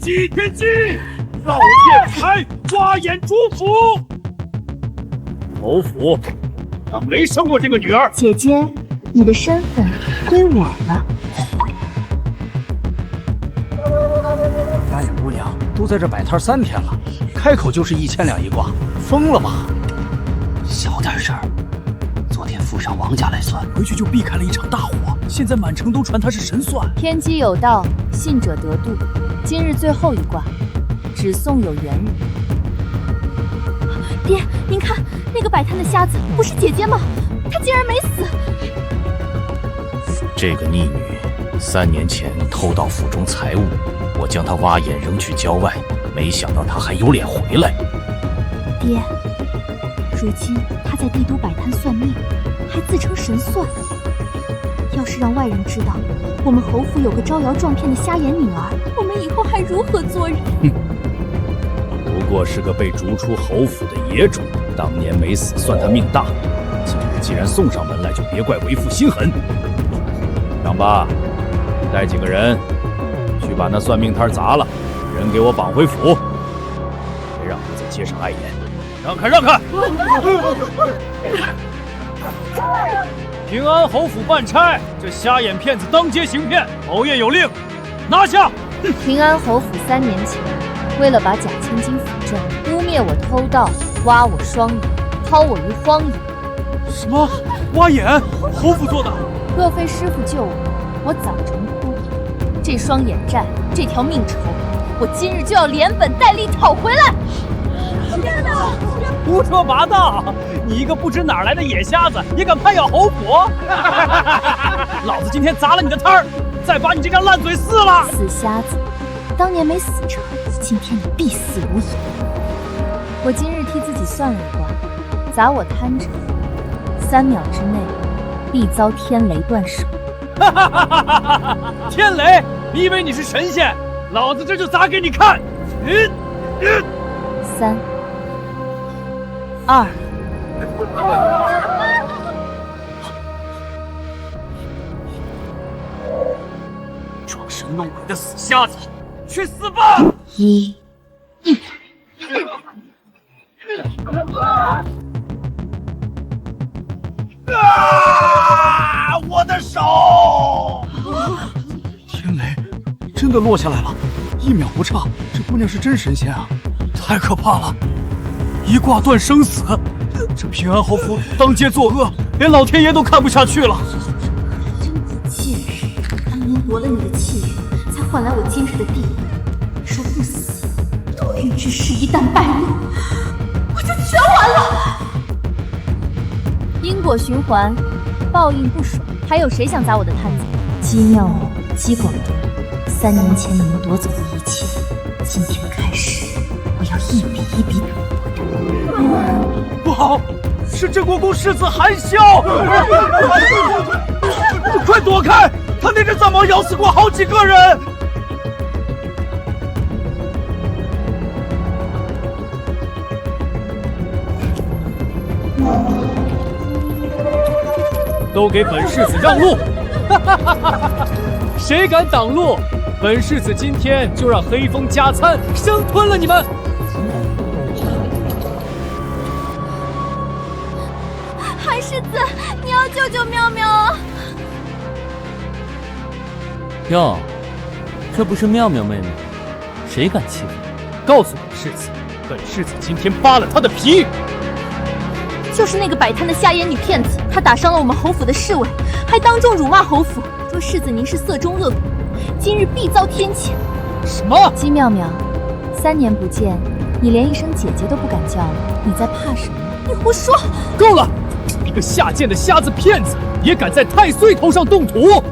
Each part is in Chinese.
祭天机，绕剑开，挖眼主府。侯府，他没生过这个女儿。姐姐，你的身份归我了。大眼姑娘都在这摆摊3天了，开口就是1000两一卦，疯了吧？小点事儿。昨天府上王家来算，回去就避开了一场大火，现在满城都传他是神算。天机有道，信者得度。今日最后一卦，只送有缘人。爹，您看那个摆摊的瞎子，不是姐姐吗？她竟然没死。这个逆女3年前偷盗府中财物，我将她挖眼扔去郊外，没想到她还有脸回来。爹，如今她在帝都摆摊算命，还自称神算。要是让外人知道我们侯府有个招摇撞骗的瞎眼女儿，我们以后还如何做人？不过是个被逐出侯府的野种，当年没死算他命大。今日既然送上门来，就别怪为父心狠。张八，带几个人去把那算命摊砸了，人给我绑回府，别让他在街上碍眼。让开，让开！平安侯府办差，这瞎眼骗子当街行骗，侯爷有令，拿下！平安侯府3年前，为了把假千金扶正，污蔑我偷盗，挖我双眼，抛我于荒野。什么？挖眼？侯府做的？若非师傅救我早成秃头。这双眼债，这条命仇，我今日就要连本带利讨回来！天哪！胡说八道！你一个不知哪来的野瞎子，也敢攀咬侯府？老子今天砸了你的摊儿，再把你这张烂嘴撕了！死瞎子，当年没死成，今天你必死无疑。我今日替自己算了一卦，砸我摊者，3秒之内必遭天雷断手。天雷？你以为你是神仙？老子这就砸给你看！3、2。装神弄鬼的死瞎子，去死吧！1。我的手！天雷真的落下来了，1秒不差，这姑娘是真神仙啊！太可怕了，一卦断生死，这平安侯府当街作恶，连老天爷都看不下去了。真不介意，当年夺了你的气运，才换来我今日的地位。你说不死，多余之事一旦败露，我就全完了。因果循环，报应不爽，还有谁想砸我的摊子？姬妙美、姬广东，3年前你们夺走的一切，今天开始，我要一笔一笔打破它。不好，是郑国公世子韩萧！快躲开！他那只藏獒咬死过好几个人。都给本世子让路！谁敢挡路，本世子今天就让黑风加餐生吞了你们！韩世子，你要救救妙妙啊！哟，这不是妙妙妹妹，谁敢欺负你？告诉本世子，本世子今天扒了她的皮！就是那个摆摊的瞎眼女骗子，她打伤了我们侯府的侍卫，还当众辱骂侯府，说世子您是色中恶鬼，今日必遭天谴。什么？姬妙妙，3年不见，你连一声姐姐都不敢叫了，你在怕什么？你胡说！够了！一个下贱的瞎子骗子，也敢在太岁头上动土！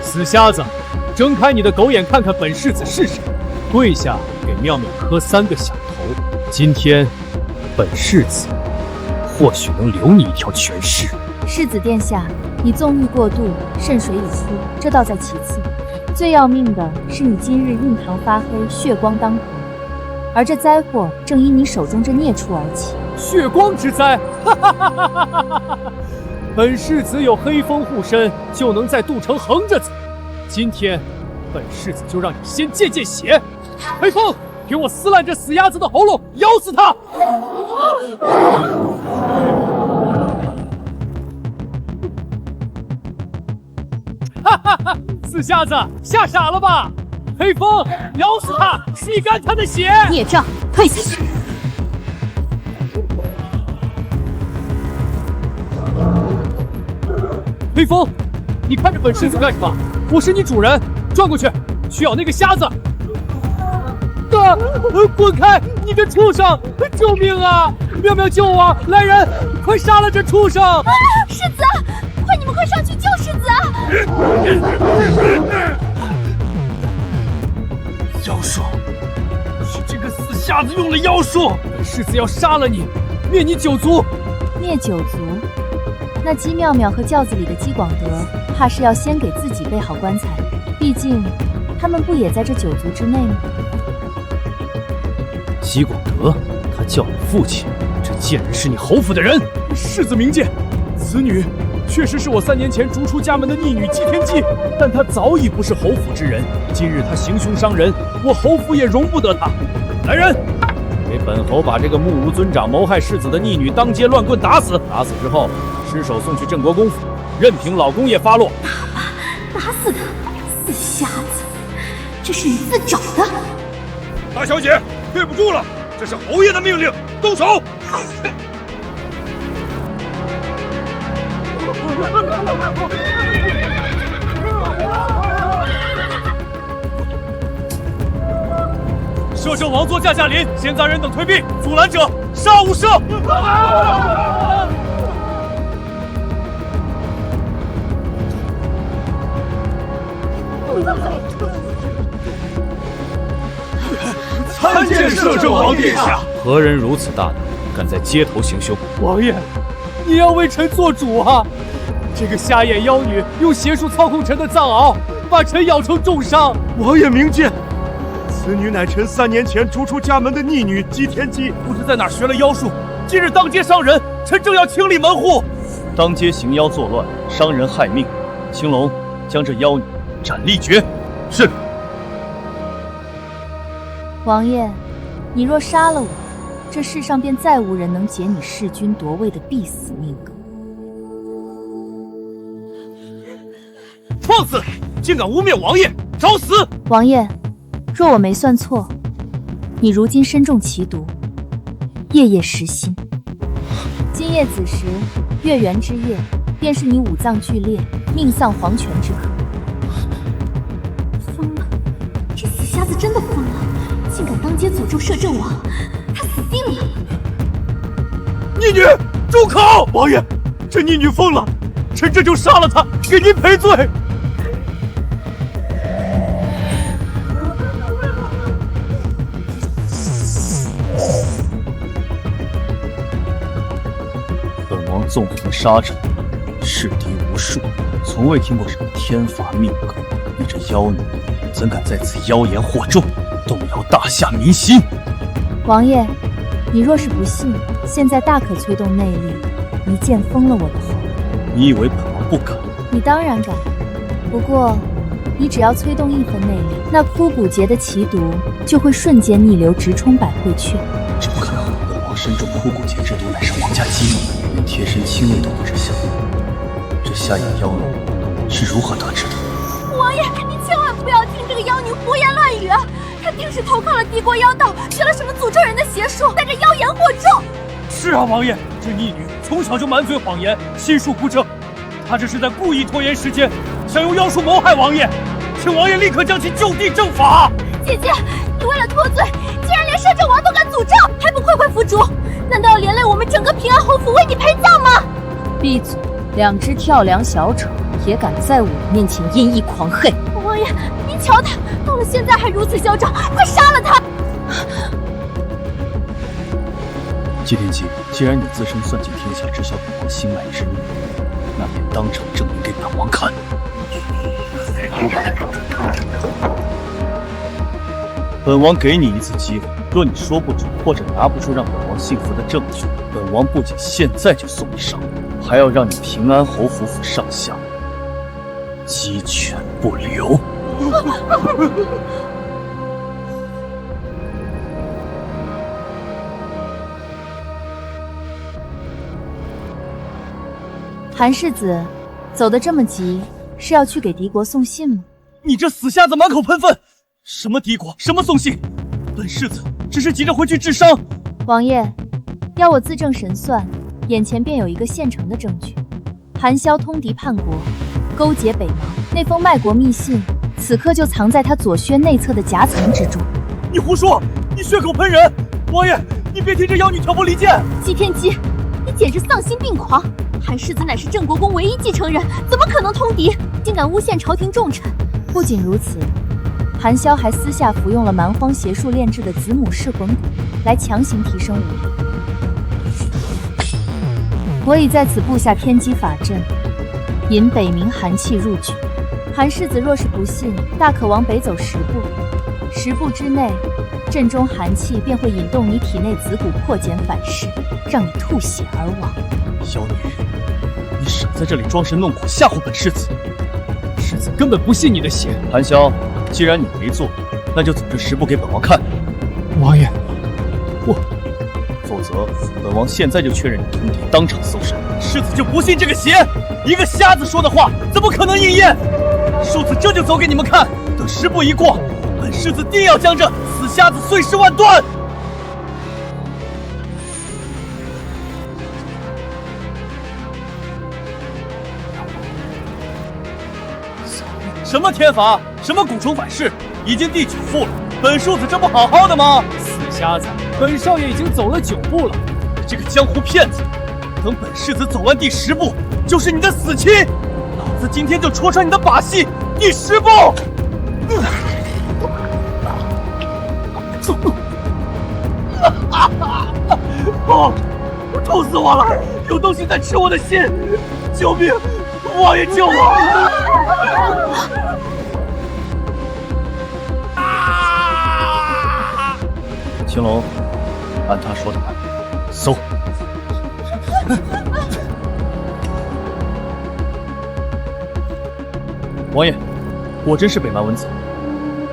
死瞎子，睁开你的狗眼，看看本世子是谁！跪下给妙妙磕3个响头，今天本世子或许能留你一条全尸。世子殿下，你纵欲过度，渗水已出，这倒在其次，最要命的是你今日印堂发黑，血光当头，而这灾祸正因你手中这孽畜而起。血光之灾！本世子有黑风护身，就能在杜城横着走。今天本世子就让你先见见血。黑风，给我撕烂这死鸭子的喉咙，咬死他！哈哈哈！死瞎子，吓傻了吧？黑风，咬死他，吸干他的血！孽障，退下去！黑风，你看着本世子干什么？我是你主人，转过去，去咬那个瞎子！滚开！你个畜生！救命啊！妙妙救我！来人，快杀了这畜生！世子，快你们快上去救世子！妖术，是这个死瞎子用了妖术！本世子要杀了你，灭你九族！灭九族？那姬妙妙和轿子里的姬广德，怕是要先给自己备好棺材，毕竟他们不也在这九族之内吗？姬广德，他叫你父亲，这贱人是你侯府的人。世子明鉴，此女确实是我3年前逐出家门的逆女姬天姬，但她早已不是侯府之人。今日她行凶伤人，我侯府也容不得她。来人，给本侯把这个目无尊长谋害世子的逆女当街乱棍打死！打死之后，尸首送去镇国公府，任凭老公爷发落。打死他！死瞎子，这是你自找的！大小姐，对不住了，这是侯爷的命令，动手！摄政王座驾驾临，闲杂人等退避，阻拦者杀无赦！参见摄政王殿下！何人如此大胆，敢在街头行凶？王爷，你要为臣做主啊！这个瞎眼妖女用邪术操控臣的藏獒，把臣咬成重伤。王爷明鉴，此女乃臣3年前逐出家门的逆女姬天姬，不知在哪学了妖术，今日当街伤人，臣正要清理门户。当街行妖作乱，伤人害命，青龙将这妖女斩立决。是。王爷，你若杀了我，这世上便再无人能解你弑君夺位的必死命格。放肆！竟敢污蔑王爷，找死！王爷，若我没算错，你如今身中奇毒，夜夜食心。今夜子时，月圆之夜，便是你五脏俱裂、命丧黄泉之刻。疯了！这死瞎子真的疯了，竟敢当街诅咒摄政王，他死定了！逆女，住口！王爷，这逆女疯了，臣这就杀了她，给您赔罪。本王纵横沙场，斥敌无数，从未听过什么天罚命格。你这妖女，怎敢在此妖言惑众，动摇大夏民心？王爷，你若是不信，现在大可催动内力，一剑封了我的喉。你以为本王不敢？你当然敢，不过你只要催动1分内力，那枯骨节的奇毒就会瞬间逆流直冲百会穴。这不可能！本王身中枯骨节之毒，乃是王家机密，连贴身亲卫都不知晓。这瞎眼妖女是如何得知的？王爷，你千万不要听这个妖女胡言乱语，她定是投靠了帝国妖道，学了什么诅咒人的邪术，带着妖言惑众。是啊，王爷，这逆女从小就满嘴谎言，心术不正，她这是在故意拖延时间，想用妖术谋害王爷，请王爷立刻将其就地正法。姐姐，你为了脱罪，竟然连摄政王都敢诅咒，还不快快服主？难道要连累我们整个平安侯府为你陪葬吗？闭嘴！2只跳梁小丑也敢在我面前阴翳狂黑！王爷，您瞧他，到了现在还如此嚣张，快杀了他！姬天姬，既然你自称算尽天下，知晓本王心脉之秘，那便当场证明给本王看。本王给你一次机会，若你说不准，或者拿不出让本王信服的证据，本王不仅现在就送你上路，还要让你平安侯府府上下鸡犬不留。韩世子，走得这么急，是要去给敌国送信吗？你这死瞎子满口喷粪！什么敌国，什么送信？本世子只是急着回去治伤。王爷，要我自证神算，眼前便有一个现成的证据：韩萧通敌叛国，勾结北芒，那封卖国密信，此刻就藏在他左靴内侧的夹层之中。你胡说！你血口喷人！王爷，你别听这妖女挑拨离间！姬天机，你简直丧心病狂！韩世子乃是郑国公唯一继承人，怎么可能通敌？竟敢诬陷朝廷重臣！不仅如此，韩萧还私下服用了蛮荒邪术炼制的子母噬魂骨，来强行提升武力。我已在此布下天机法阵，引北冥寒气入局。韩世子若是不信，大可往北走10步，10步之内，阵中寒气便会引动你体内子骨破茧反噬，让你吐血而亡。妖女，你少在这里装神弄鬼吓唬本世子！世子根本不信你的邪。韩萧，既然你没做，那就走这10步给本王看。王爷，否则本王现在就确认你通敌，当场搜身。世子就不信这个邪！一个瞎子说的话，怎么可能应验？庶子这就走给你们看。等10步一过，本世子定要将这死瞎子碎尸万段！什么天罚，什么蛊虫反噬，已经第9步了。本庶子这不好好的吗？死瞎子，本少爷已经走了9步了。这个江湖骗子，等本世子走完第10步，就是你的死期。老子今天就戳穿你的把戏。第10步。哦，痛死我了！有东西在吃我的心！救命！王爷救我！青龙，按他说的办，搜。王爷，果真是北蛮文字，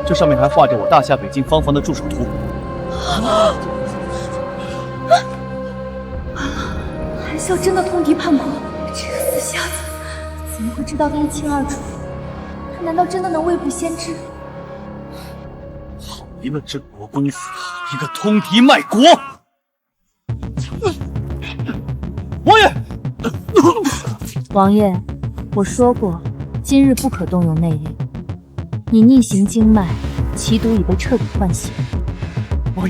这上面还画着我大夏北境方房的驻守图。韩萧真的通敌叛国，这个死瞎子怎么会知道的一清二楚？他难道真的能未卜先知？好一个郑国公子，一个通敌卖国！王爷，王爷，我说过，今日不可动用内力。你逆行经脉，其毒已被彻底唤醒。王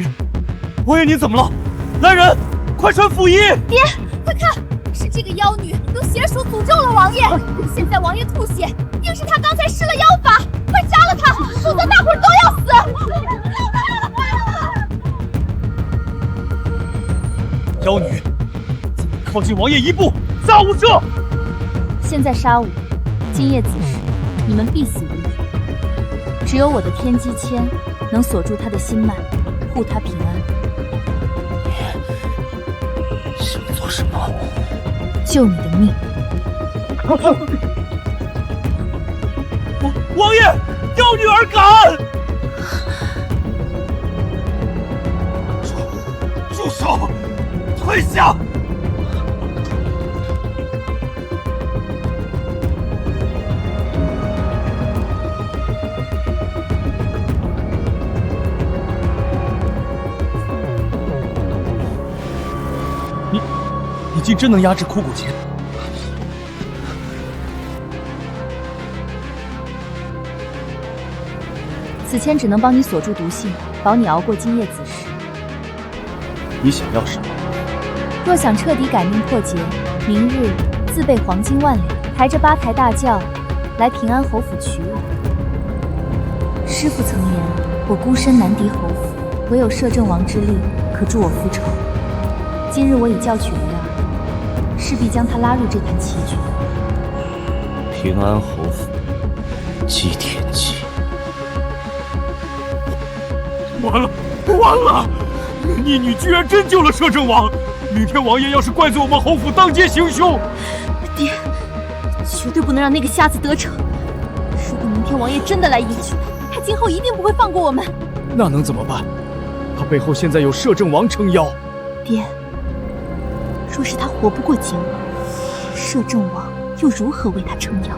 爷，你怎么了？来人，快传府医！别，快看，是这个妖女用邪术诅咒了王爷。现在王爷吐血，定是他刚才施了妖法，快杀了他，否则大伙儿都要死！妖女，靠近王爷1步，杀无赦！现在杀我，今夜子时，你们必死无疑。只有我的天机签能锁住他的心脉，护他平安。想做什么？救你的命！王爷，妖女儿敢！住手！退下！你竟真能压制枯骨节！此签只能帮你锁住毒性，保你熬过今夜子时。你想要什么？若想彻底改命破劫，明日自备黄金万两，抬着8台大轿来平安侯府取我。师父曾言，我孤身难敌侯府，唯有摄政王之力可助我复仇。今日我已叫取了儿，势必将他拉入这盘棋局。平安侯府，姬天机。完了！逆女居然真救了摄政王！明天王爷要是怪罪我们侯府当街行凶，爹，绝对不能让那个瞎子得逞。如果明天天王爷真的来迎娶他，他今后一定不会放过我们。那能怎么办？他背后现在有摄政王撑腰。爹，若是他活不过今晚，摄政王又如何为他撑腰？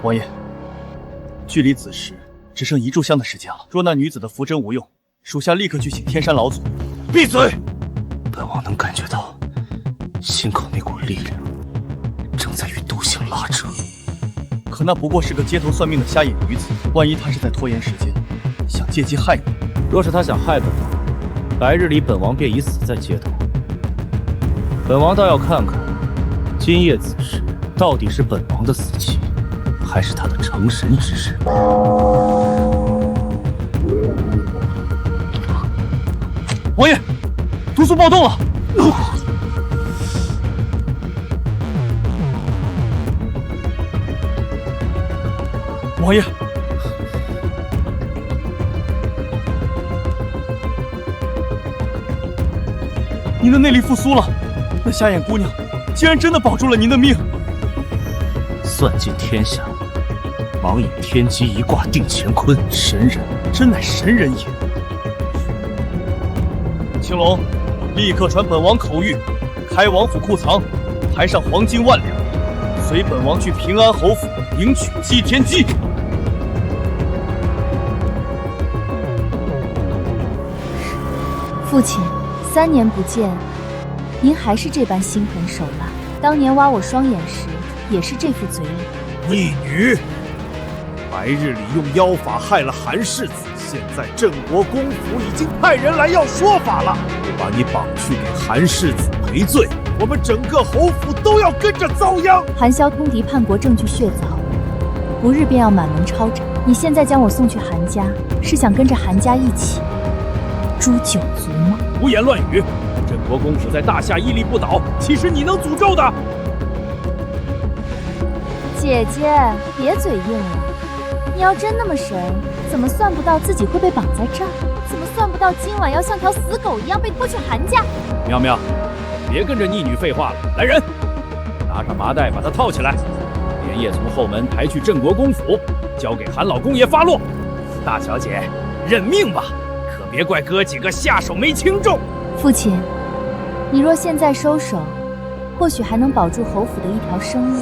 王爷，距离子时只剩1炷香的时间了。若那女子的符针无用，属下立刻去请天山老祖。闭嘴！本王能感觉到心口那股力量正在与独行拉扯。可那不过是个街头算命的瞎眼女子，万一她是在拖延时间，想借机害你。若是他想害本王，白日里本王便已死在街头。本王倒要看看，今夜子时到底是本王的死期，还是他的成神之日。王爷，毒素暴动了！王爷，您的内力复苏了。那瞎眼姑娘竟然真的保住了您的命。算尽天下，盲引天机一卦定乾坤，神人真乃神人也。青龙，立刻传本王口谕，开王府库藏，抬上黄金10000两，随本王去平安侯府迎娶姬天姬。父亲，3年不见，您还是这般心狠手辣。当年挖我双眼时，也是这副嘴脸。逆女，白日里用妖法害了韩世子，现在镇国公府已经派人来要说法了，我把你绑去给韩世子赔罪，我们整个侯府都要跟着遭殃。韩萧通敌叛国证据确凿，不日便要满门抄斩。你现在将我送去韩家，是想跟着韩家一起诛九族吗？胡言乱语！镇国公府在大夏屹立不倒，岂是你能诅咒的？姐姐，别嘴硬了。你要真那么神，怎么算不到自己会被绑在这儿？怎么算不到今晚要像条死狗一样被拖去韩家？妙妙，别跟着逆女废话了。来人，拿上麻袋把她套起来，连夜从后门抬去镇国公府，交给韩老公爷发落。大小姐，认命吧，可别怪哥几个下手没轻重。父亲，你若现在收手，或许还能保住侯府的一条生路。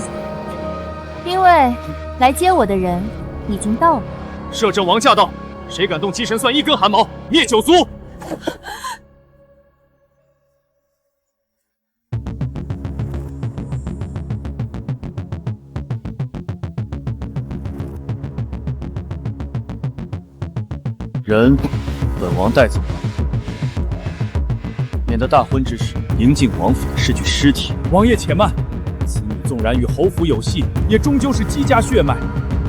因为来接我的人已经到了。摄政王驾到，谁敢动姬神算一根汗毛，灭九族！人，本王带走了，免得大婚之时迎进王府的是具尸体。王爷且慢，此女纵然与侯府有隙，也终究是姬家血脉。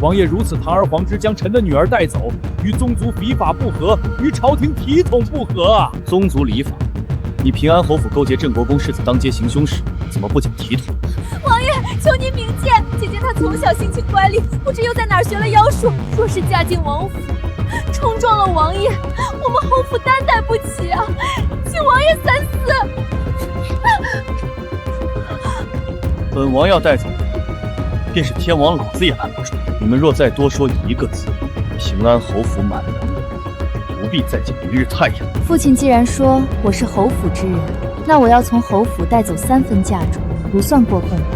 王爷如此堂而皇之将臣的女儿带走，与宗族礼法不合，与朝廷体统不合啊！宗族礼法，你平安侯府勾结镇国公世子当街行凶时，怎么不讲体统？王爷，求您明鉴，姐姐她从小性情乖戾，不知又在哪儿学了妖术。若是嫁进王府，冲撞了王爷，我们侯府担待不起啊！请王爷三思。本王要带走的，便是天王老子也拦不住。你们若再多说一个字，平安侯府满门，不必再见明日太阳。父亲既然说我是侯府之人，那我要从侯府带走3分嫁妆，不算过分吧？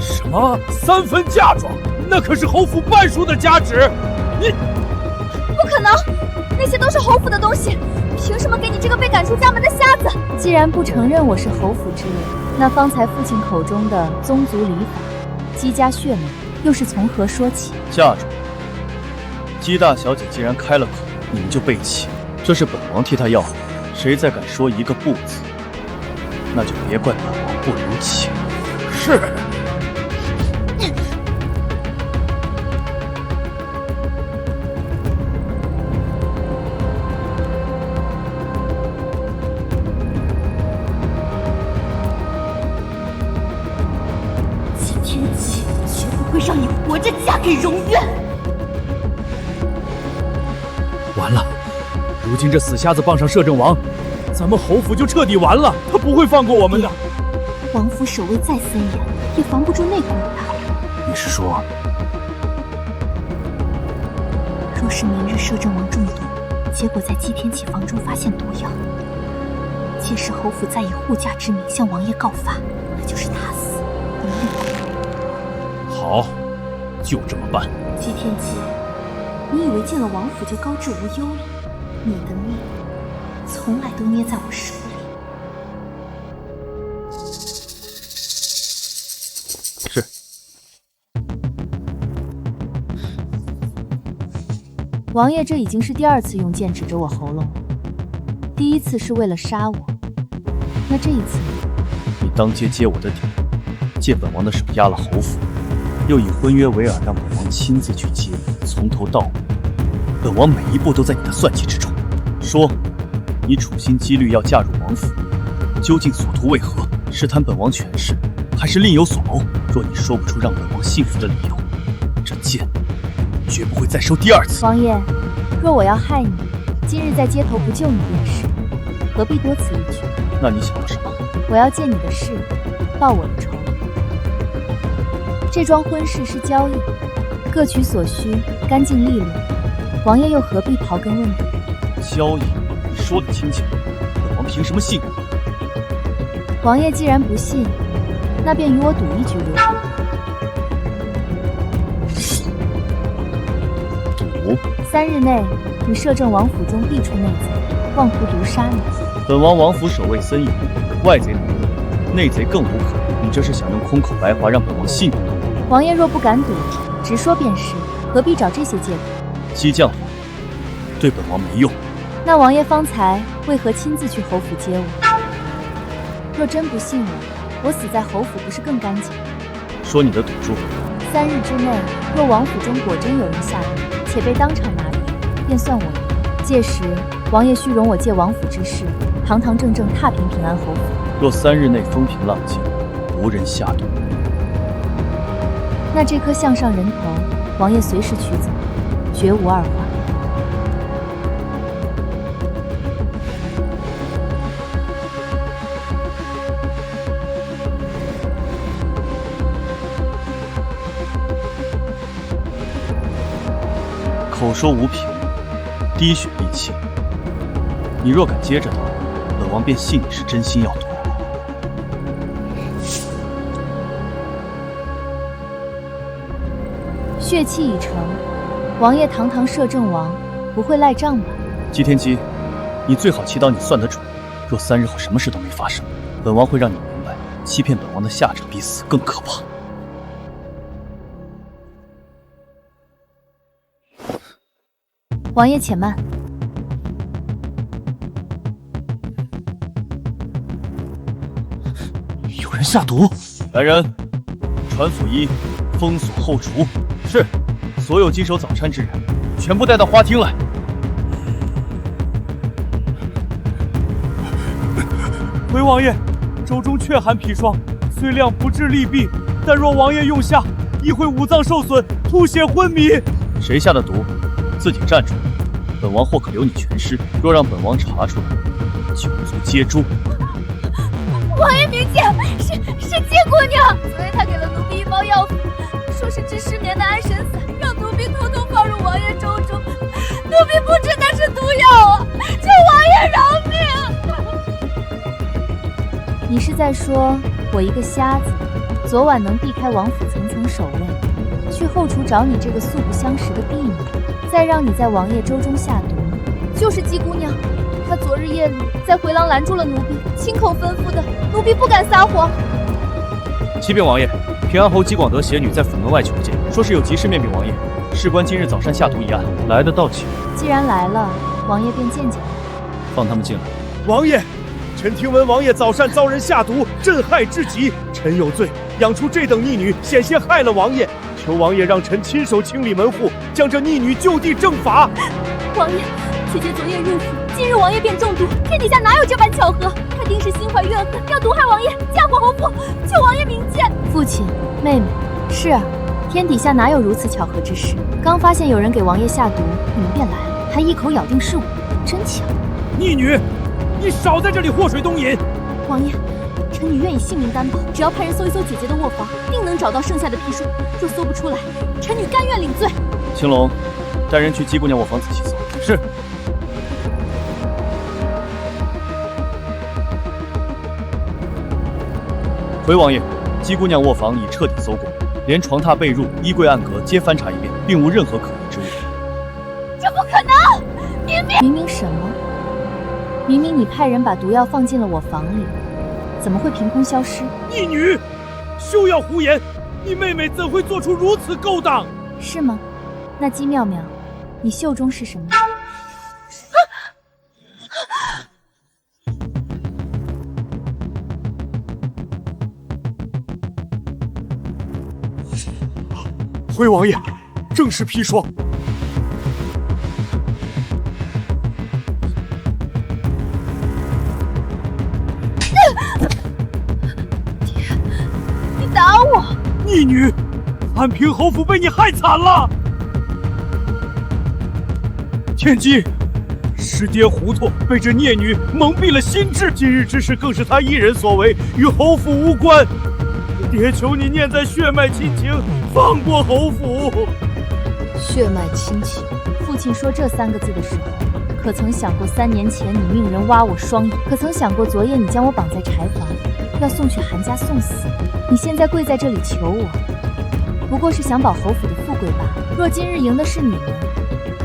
什么3分嫁妆？那可是侯府半数的家职！你不可能，那些都是侯府的东西，凭什么给你这个被赶出家门的瞎子？既然不承认我是侯府之人，那方才父亲口中的宗族礼法、姬家血脉，又是从何说起？嫁妆，姬大小姐既然开了口，你们就背弃。这是本王替她要的，谁再敢说一个不字，那就别怪本王不留情。是。会让你活着嫁给荣渊。完了，如今这死瞎子傍上摄政王，咱们侯府就彻底完了，他不会放过我们的。王府守卫再森严，也防不住那股大。你是说，若是明日摄政王中毒，结果在祭天启房中发现毒药，届时侯府再以护驾之名向王爷告发，那就是他死，一律不容。好，就这么办。祭天启，你以为进了王府就高治无忧了？你的命从来都捏在我手里。是。王爷这已经是第2次用剑指着我喉咙了，第1次是为了杀我，那这一次你当街揭我的底，借本王的手压了侯府，又以婚约为饵，让本王亲自去接你，从头到尾，本王每一步都在你的算计之中。说，你处心积虑要嫁入王府，究竟所图为何？试探本王权势，还是另有所谋？若你说不出让本王信服的理由，这剑绝不会再收第2次。王爷，若我要害你，今日在街头不救你便是，何必多此一举？那你想要什么？我要借你的势，报我的仇。这桩婚事是交易，各取所需，干净利落。王爷又何必刨根问底？交易？你说得轻巧，本王凭什么信你？王爷既然不信，那便与我赌一局如何？赌？3日内，你摄政王府中必出内贼，妄图毒杀你。本王王府守卫森严，外贼难入，内贼更无可能。你这是想用空口白话让本王信你？王爷若不敢赌，直说便是，何必找这些借口？激将法对本王没用。那王爷方才为何亲自去侯府接我？若真不信我死在侯府不是更干净？说你的赌注。3日之内，若王府中果真有人下毒，且被当场拿赢，便算我赢。届时，王爷须容我借王府之势，堂堂正正踏平平安侯府。若3日内风平浪静，无人下毒，那这颗项上人头，王爷随时取走，绝无二话。口说无凭，滴血利器。你若敢接着打，本王便信你是真心要赌。血气已成，王爷堂堂摄政王，不会赖账吧？姬天机，你最好祈祷你算得准。若3日后什么事都没发生，本王会让你明白，欺骗本王的下场比死更可怕。王爷且慢。有人下毒！来人，传府医，封锁后厨。是，所有经手早餐之人，全部带到花厅来。回王爷，周中却寒砒霜，虽量不致利弊，但若王爷用下，亦会五脏受损，吐血昏迷。谁下的毒？自己站出来，本王或可留你全尸。若让本王查出来，九族皆诛。王爷明鉴，是姬姑娘，昨夜她给了奴婢一包药粉，说是治失眠的安神散，让奴婢偷偷放入王爷粥中。奴婢不知那是毒药啊，求王爷饶命！你是在说我一个瞎子，昨晚能避开王府层层守卫，去后厨找你这个素不相识的婢女，再让你在王爷粥中下毒？就是姬姑娘，她昨日夜里在回廊拦住了奴婢，亲口吩咐的，奴婢不敢撒谎。启禀王爷，平安侯姬广德携女在府门外求见，说是有急事面禀王爷。事关今日早膳下毒一案，来得到且。既然来了，王爷便见见。放他们进来。王爷，臣听闻王爷早膳遭人下毒，震撼至极，臣有罪，养出这等逆女，险些害了王爷。求王爷让臣亲手清理门户，将这逆女就地正法。王爷，姐姐昨夜入府，今日王爷便中毒，天底下哪有这般巧合？她定是心怀怨恨，要毒害王爷，嫁祸侯府，求王爷明鉴。父亲，妹妹，是啊，天底下哪有如此巧合之事？刚发现有人给王爷下毒，你们便来了，还一口咬定是我，真巧。逆女，你少在这里祸水东引！王爷，臣女愿以性命担保，只要派人搜一搜姐姐的卧房，定能找到剩下的砒霜。若搜不出来，臣女甘愿领罪。青龙，带人去姬姑娘卧房仔细搜。是。回王爷，姬姑娘卧房已彻底搜过，连床榻、被褥、衣柜、暗格皆翻查一遍，并无任何可疑之物。这不可能！明明什么？明明你派人把毒药放进了我房里，怎么会凭空消失？逆女，休要胡言！你妹妹怎会做出如此勾当？是吗？那姬妙妙，你袖中是什么？回王爷，正是砒霜。你打我！逆女，安平侯府被你害惨了。天机，是爹糊涂，被这孽女蒙蔽了心智。今日之事更是他一人所为，与侯府无关。爹求你念在血脉亲情，放过侯府。血脉亲情，父亲说这3个字的时候，可曾想过3年前你命人挖我双眼？可曾想过昨夜你将我绑在柴房，要送去韩家送死？你现在跪在这里求我，不过是想保侯府的富贵罢了。若今日赢的是你们，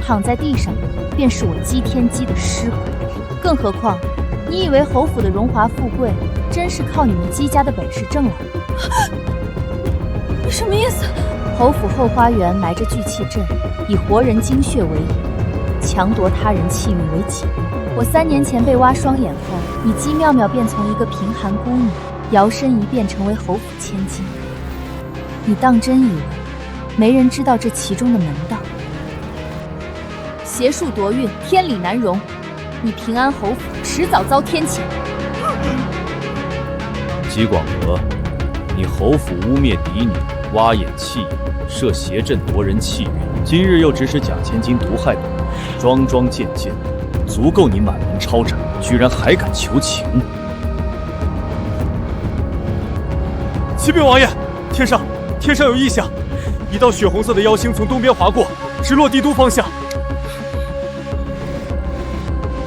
躺在地上便是我姬天机的尸骨。更何况，你以为侯府的荣华富贵真是靠你们姬家的本事挣来的？你什么意思？侯府后花园埋着聚气阵，以活人精血为引，强夺他人气运为己用。我3年前被挖双眼后，你姬妙妙便从一个贫寒孤女摇身一变成为侯府千金。你当真以为没人知道这其中的门道？邪术夺运，天理难容。你平安侯府迟早遭天谴。姬广德，你侯府污蔑嫡女，挖眼弃眼，设邪阵夺人气运，今日又指使假千金毒害本王，桩桩件件，足够你满门抄斩，居然还敢求情！启禀王爷，天上有异象，一道血红色的妖星从东边划过，直落帝都方向。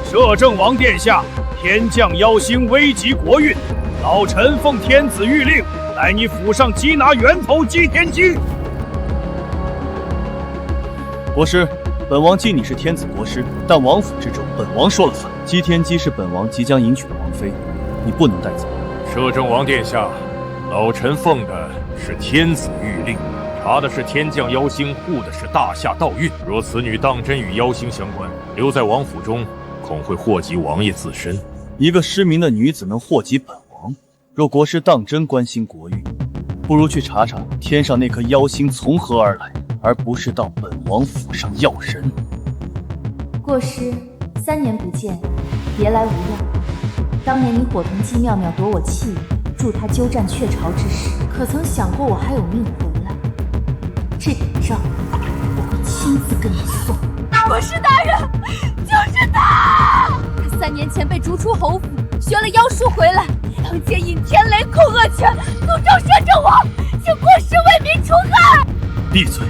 摄政王殿下，天降妖星危及国运，老臣奉天子谕令，来你府上缉拿源头姬天机。国师，本王记你是天子国师，但王府之中，本王说了算。姬天机是本王即将迎娶的王妃，你不能带走。摄政王殿下，老臣奉的是天子谕令，查的是天降妖星，护的是大夏道运。若此女当真与妖星相关，留在王府中，恐会祸及王爷自身。一个失明的女子能祸及本王？若国师当真关心国运，不如去查查天上那颗妖星从何而来，而不是到本王府上要人。过师，3年不见，别来无恙。当年你伙同姬妙妙夺我气运，助她鸠占鹊巢之时，可曾想过我还有命回来？这笔账我会亲自跟你算。国师大人，就是他！他3年前被逐出侯府，学了妖术回来，当街引天雷扣恶拳，诅咒摄政王，请国师为民除害。闭嘴！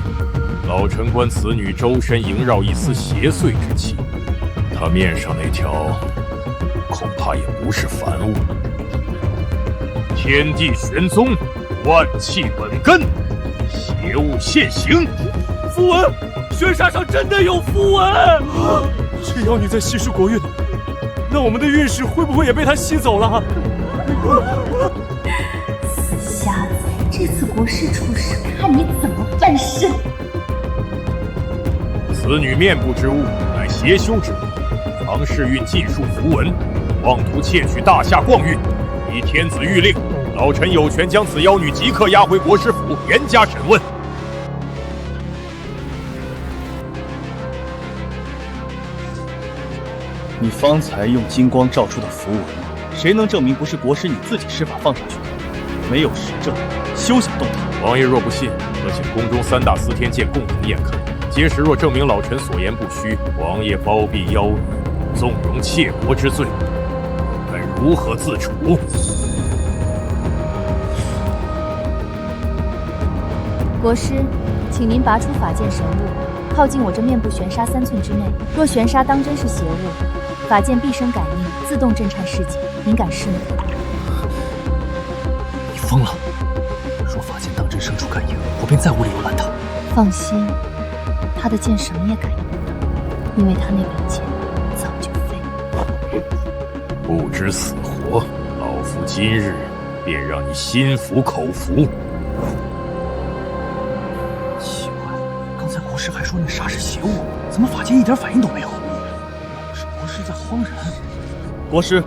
老臣观此女周身萦绕一丝邪祟之气，她面上那条恐怕也不是凡物。天地玄宗，万气本根，邪物现形。符文，悬沙上真的有符文！这妖女在吸食国运，那我们的运势会不会也被她吸走了？死瞎子，这次国师出事，看你怎么翻身！此女面部之物乃邪修之物，藏世运禁术符文，妄图窃取大夏光运。依天子谕令，老臣有权将此妖女即刻押回国师府，严加审问。你方才用金光照出的符文，谁能证明不是国师你自己施法放上去的？没有实证，休想动他。王爷若不信，可请宫中3大司天监共同验看。届时若证明老臣所言不虚，王爷包庇妖女，纵容窃国之罪，如何自处？国师，请您拔出法剑神物，靠近我这面部悬沙3寸之内。若悬沙当真是邪物，法剑毕生感应，自动震颤世界。您敢试吗？你疯了！若法剑当真生出感应，我便再无理由拦他。放心，他的剑什么也感应不到，因为他那把剑早就废了。不知死活，老夫今日便让你心服口服。奇怪，刚才国师还说那沙是邪物，怎么法剑一点反应都没有？是国师在慌人？国师，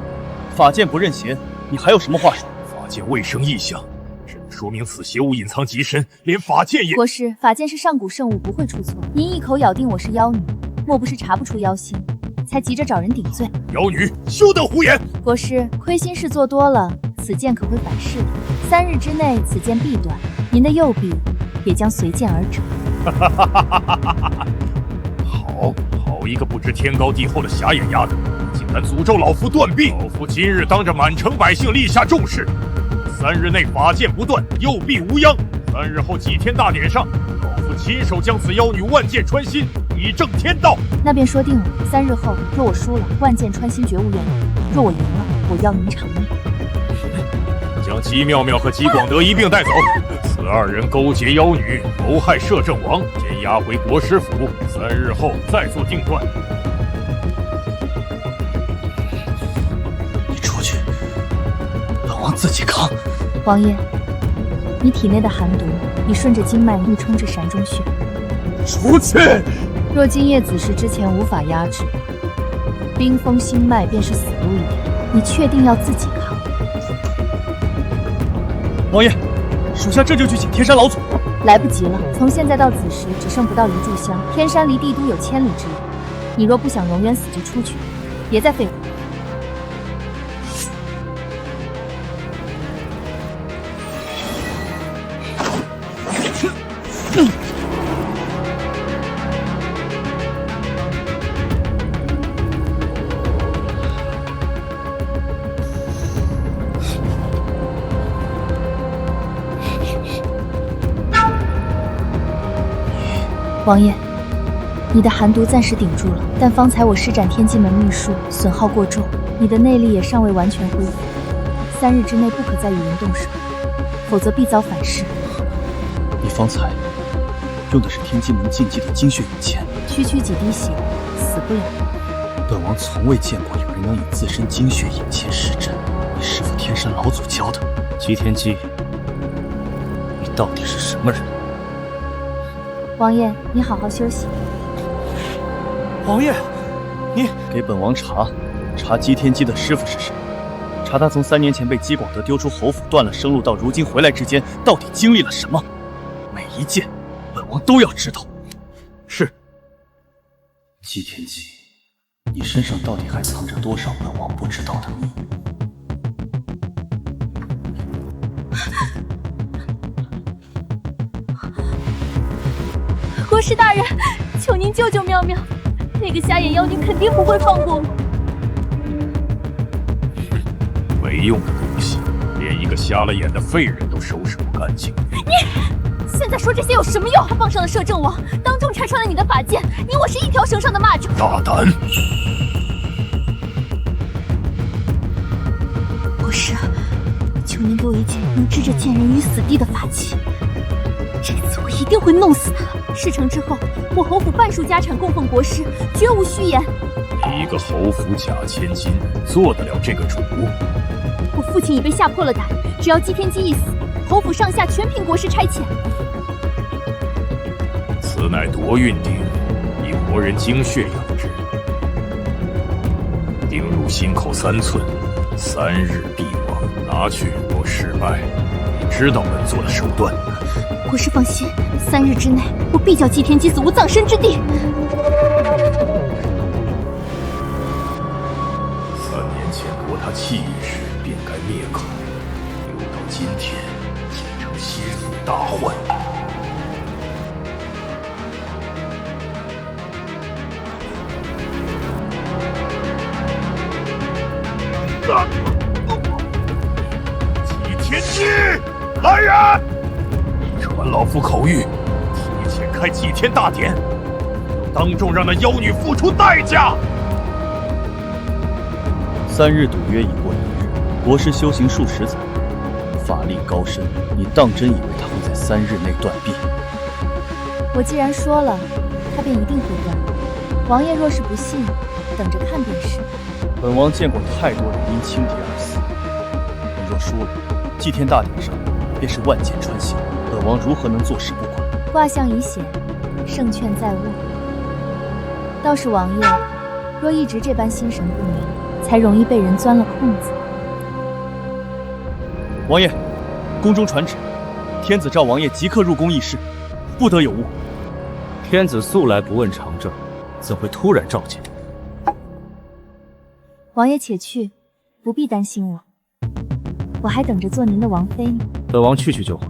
法剑不认邪，你还有什么话说？法剑未生异象，只能说明此邪物隐藏极深，连法剑也……国师，法剑是上古圣物，不会出错。您一口咬定我是妖女，莫不是查不出妖心，才急着找人顶罪？妖女，休得胡言！国师，亏心事做多了，此剑可会反噬的。3日之内，此剑必断，您的右臂也将随剑而折。好一个不知天高地厚的瞎眼丫头，竟敢诅咒老夫断臂！老夫今日当着满城百姓立下重誓，3日内法剑不断，右臂无殃。3日后祭天大典上，老夫亲手将此妖女万剑穿心，以正天道。那便说定了。3日后，若我输了，万剑穿心绝无怨言；若我赢了，我要您偿命。将姬妙妙和姬广德一并带走。此2人勾结妖女，谋害摄政王，先押回国师府，3日后再做定断。你出去，本王自己扛。王爷，你体内的寒毒已顺着经脉逆冲至山中穴。出去！若今夜子时之前无法压制，冰封心脉便是死路一条。你确定要自己扛？王爷，属下这就去请天山老祖。来不及了，从现在到子时只剩不到1炷香，天山离帝都有千里之遥。你若不想永远死，就出去，别再废话。王爷，你的寒毒暂时顶住了，但方才我施展天机门秘术，损耗过重，你的内力也尚未完全恢复。3日之内不可再与人动手，否则必遭反噬。你方才用的是天机门禁忌的精血引签，区区几滴血，死不了。本王从未见过有人能以自身精血引签施阵，你师父天山老祖教的。姬天机，你到底是什么人？王爷，你好好休息。王爷，你给本王查姬天机的师父是谁？查他从3年前被姬广德丢出侯府断了生路，到如今回来之间，到底经历了什么？每一件，本王都要知道。是。姬天机，你身上到底还藏着多少本王不知道的秘密？国师大人，求您救救妙妙，那个瞎眼妖女肯定不会放过我。没用的东西，连一个瞎了眼的废人都收拾不干净。你现在说这些有什么用？他傍上了摄政王，当众拆穿了你的法剑，你我是一条绳上的蚂蚱。大胆！国师，求您给我一件能置这贱人于死地的法器。这次我一定会弄死他。事成之后，我侯府半数家产供奉国师，绝无虚言。一个侯府假千金，做得了这个主？我父亲已被吓破了胆，只要姬天机一死，侯府上下全凭国师差遣。此乃夺运鼎，以活人精血养之，钉入心口3寸，3日必亡。拿去，若失败，你知道本座的手段。国师放心，3日之内，我必叫姬天机死无葬身之地。3年前夺他气运时，便该灭口，留到今天，竟成心腹大患。来人！传老夫口谕，提前开祭天大典，当众让那妖女付出代价。3日赌约已过1日，国师修行数十载，法力高深，你当真以为他会在3日内断臂？我既然说了，他便一定会断。王爷若是不信，等着看便是。本王见过太多人因轻敌而死，你若输了，祭天大典上便是万箭穿心，本王如何能坐视不管？卦象已显，胜券在握。倒是王爷，若一直这般心神不宁，才容易被人钻了空子。王爷，宫中传旨，天子召王爷即刻入宫议事，不得有误。天子素来不问长政，怎会突然召见？王爷且去，不必担心我，我还等着做您的王妃呢。本王去就回，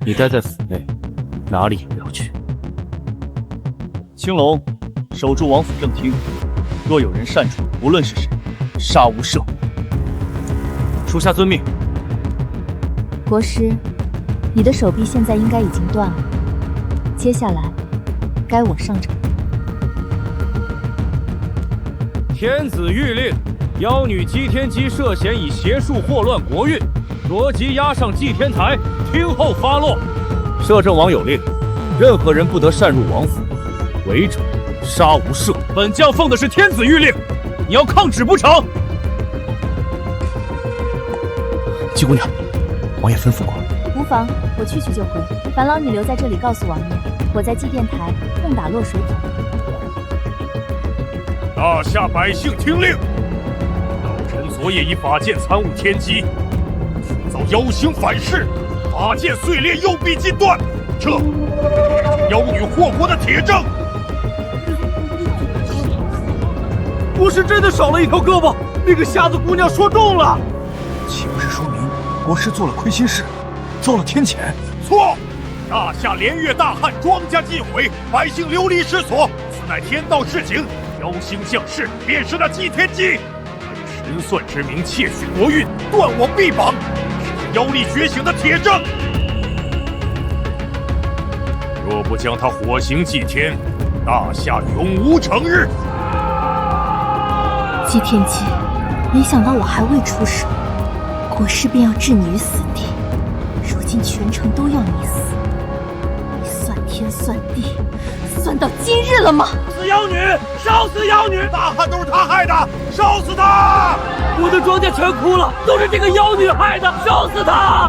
你待在府内，哪里也不要去。青龙，守住王府正厅，若有人擅闯，无论是谁，杀无赦。属下遵命。国师，你的手臂现在应该已经断了，接下来该我上场。天子谕令，妖女姬天姬涉嫌以邪术祸乱国运，罗辑押上祭天台，听候发落。摄政王有令，任何人不得擅入王府，违者杀无赦。本将奉的是天子谕令，你要抗旨不成？姬姑娘，王爷吩咐过。无妨，我去就回。烦劳你留在这里告诉王爷，我在祭殿台痛打落水桶。大夏百姓听令，老臣昨夜以法剑参悟天机，遭妖星反噬，法剑碎裂，右臂尽断，这妖女祸国的铁证。国师真的少了一条胳膊，那个瞎子姑娘说中了，岂不是说明国师做了亏心事，遭了天谴？错！大夏连月大旱，庄稼尽毁，百姓流离失所，此乃天道示警。妖星降世，便是那祭天姬，他以神算之名窃取国运，断我臂膀，是他妖力觉醒的铁证。若不将他火刑祭天，大夏永无成日。祭天姬，没想到我还未出手，国师便要置你于死地，如今全城都要你死，你算天算地，算到今日了吗？死妖女，烧死妖女！大旱都是他害的，烧死他！我的庄稼全枯了，都是这个妖女害的，烧死她！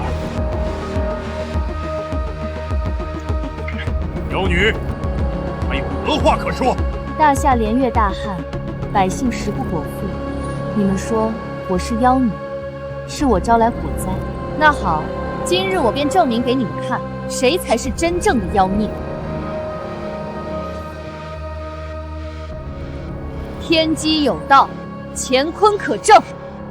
妖女，还有何话可说？大夏连月大旱，百姓食不果腹，你们说我是妖女，是我招来火灾。那好，今日我便证明给你们看，谁才是真正的妖孽。天机有道，乾坤可证。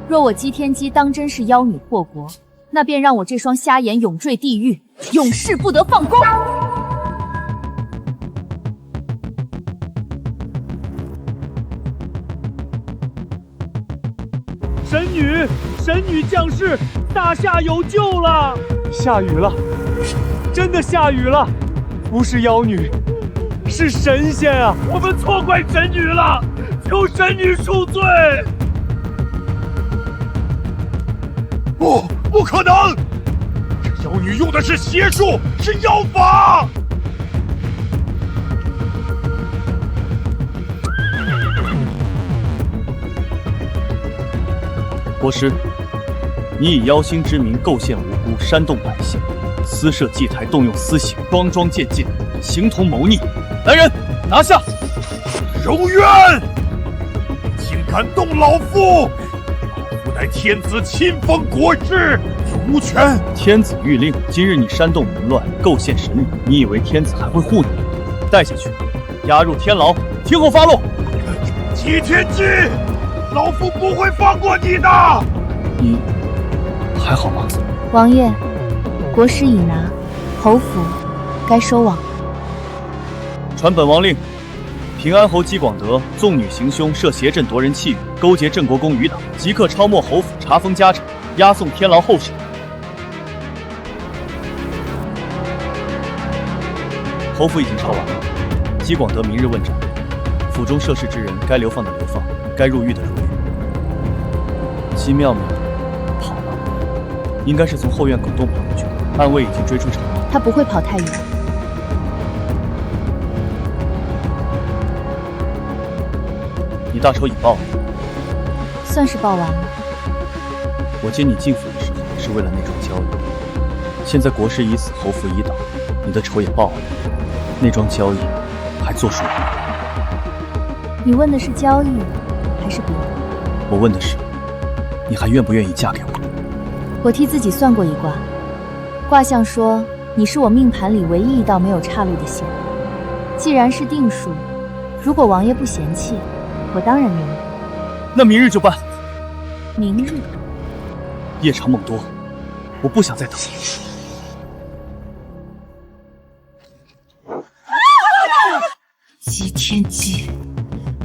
若我姬天姬当真是妖女祸国，那便让我这双瞎眼永坠地狱，永世不得放光。神女降世，大夏有救了！下雨了，真的下雨了，不是妖女，是神仙啊！我们错怪神女了，求神女恕罪！不可能！这妖女用的是邪术，是妖法！国师，你以妖星之名构陷无辜，煽动百姓，私设祭台，动用私刑，桩桩渐进，形同谋逆。来人，拿下！柔渊，竟敢动老夫！老夫乃天子亲封国师，有无权？天子谕令，今日你煽动民乱，构陷神女，你以为天子还会护你？带下去，押入天牢，听候发落。祭天姬，老夫不会放过你的！你还好吗？王爷，国师已拿，侯府该收网。传本王令，平安侯姬广德纵女行凶，涉挟镇夺人器宇，勾结镇国公余党，即刻抄没侯府，查封家产，押送天牢候审。侯府已经抄完了，姬广德明日问斩，府中涉事之人该流放的流放，该入狱的入狱。姬妙妙跑了，应该是从后院狗洞跑过去的，暗卫已经追出城了。他不会跑太远。你大仇已报了，算是报完了。我接你进府的时候是为了那桩交易，现在国师已死，侯府已倒，你的仇也报了，那桩交易还作数吗？你问的是交易，还是别的？我问的是，你还愿不愿意嫁给我？我替自己算过一卦，卦象说你是我命盘里唯一一道没有岔路的线。既然是定数，如果王爷不嫌弃，我当然愿意。那明日就办。明日？夜长梦多，我不想再等。姬天机，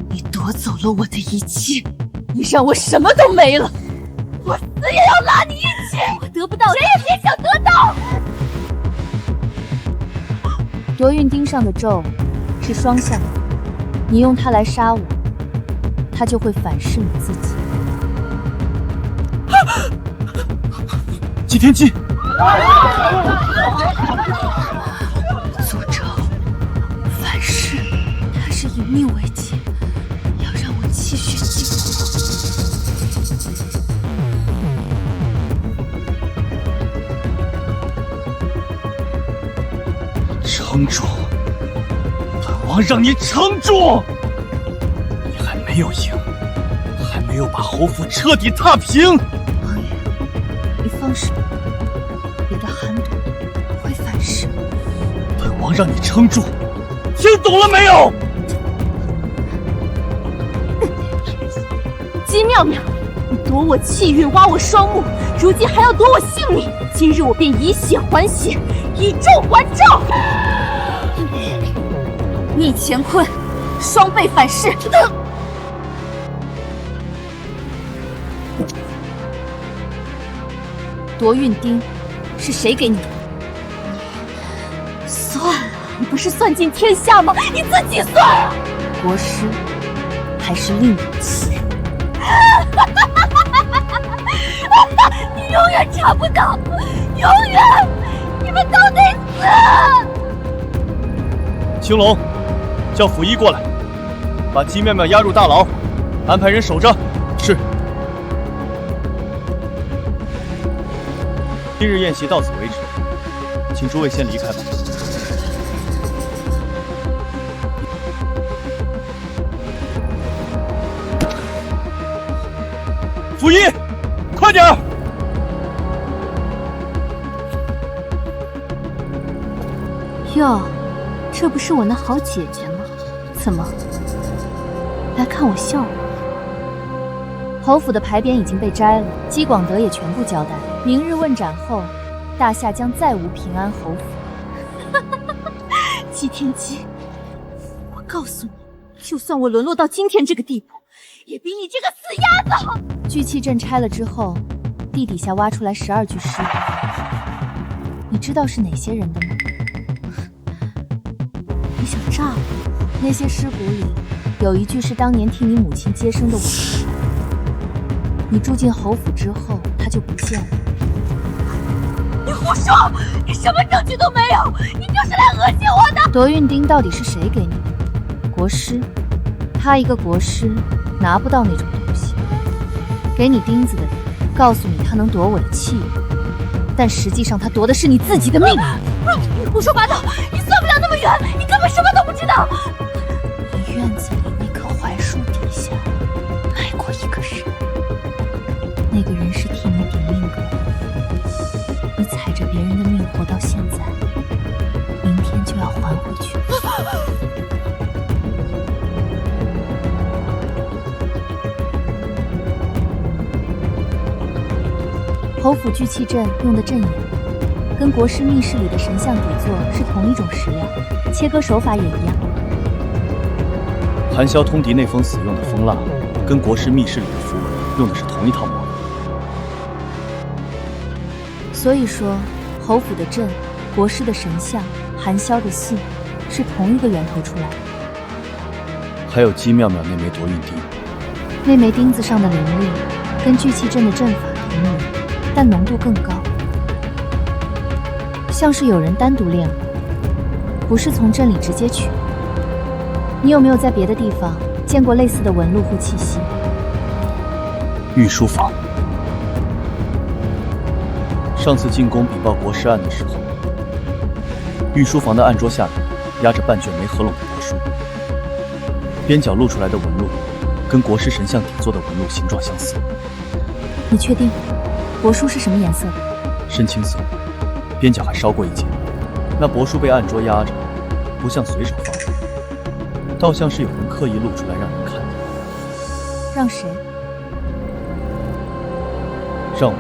你夺走了我的一切，你让我什么都没了，我死也要拉你一起！我得不到，谁也别想得到！夺运钉上的咒是双向的，你用它来杀我，它就会反噬你自己。姬天机，诅咒、反噬，它是以命为己，要让我继续进化。撑住！本王让你撑住！你还没有赢，还没有把侯府彻底踏平。王爷，你放手，你的寒毒会反噬。本王让你撑住，听懂了没有？姬妙妙，你夺我气运，挖我双目，如今还要夺我性命，今日我便以血还血，以咒还咒。逆乾坤，双倍反噬。夺运钉是谁给你的？算了，你不是算尽天下吗？你自己算啊！国师还是另有其人。你永远查不到，永远，你们都得死！青龙，叫府医过来，把姬妙妙押入大牢，安排人守着。是。今日宴席到此为止，请诸位先离开吧。府医，快点儿！哟，这不是我那好姐姐吗？怎么来看我笑话？侯府的牌匾已经被摘了，姬广德也全部交代。明日问斩后，大夏将再无平安侯府。姬天机，我告诉你，就算我沦落到今天这个地步，也比你这个死鸭子好。聚气阵拆了之后，地底下挖出来12具尸骨，你知道是哪些人的吗？你想炸我？那些尸骨里有一具是当年替你母亲接生的我。你住进侯府之后，他就不见了。你胡说！你什么证据都没有，你就是来恶心我的！夺运钉到底是谁给你的？国师，他一个国师拿不到那种东西。给你钉子的人告诉你他能夺我的气运，但实际上他夺的是你自己的命。你胡说八道！你算不了那么远，你根本什么都不知道。你院子里那棵槐树底下埋过一个人，那个人是替你抵命格的。你踩着别人的命活到现在，明天就要还回去。侯府聚气阵用的阵眼，跟国师密室里的神像底座是同一种石料，切割手法也一样。寒宵通敌那封死用的封蜡，跟国师密室里的符文用的是同一套模板。所以说，侯府的阵、国师的神像、寒宵的信，是同一个源头出来的。还有姬妙妙那枚夺运钉，那枚钉子上的灵力跟聚气阵的阵法同名，但浓度更高，像是有人单独练过，不是从阵里直接取。你有没有在别的地方见过类似的纹路或气息？御书房。上次进宫禀报国师案的时候，御书房的案桌下面压着半卷没合拢的帛书，边角露出来的纹路跟国师神像底座的纹路形状相似。你确定帛书是什么颜色的？深青色，边角还烧过一截。那帛书被案桌压着，不像随手放的，倒像是有人刻意露出来让人看的。让谁？让我。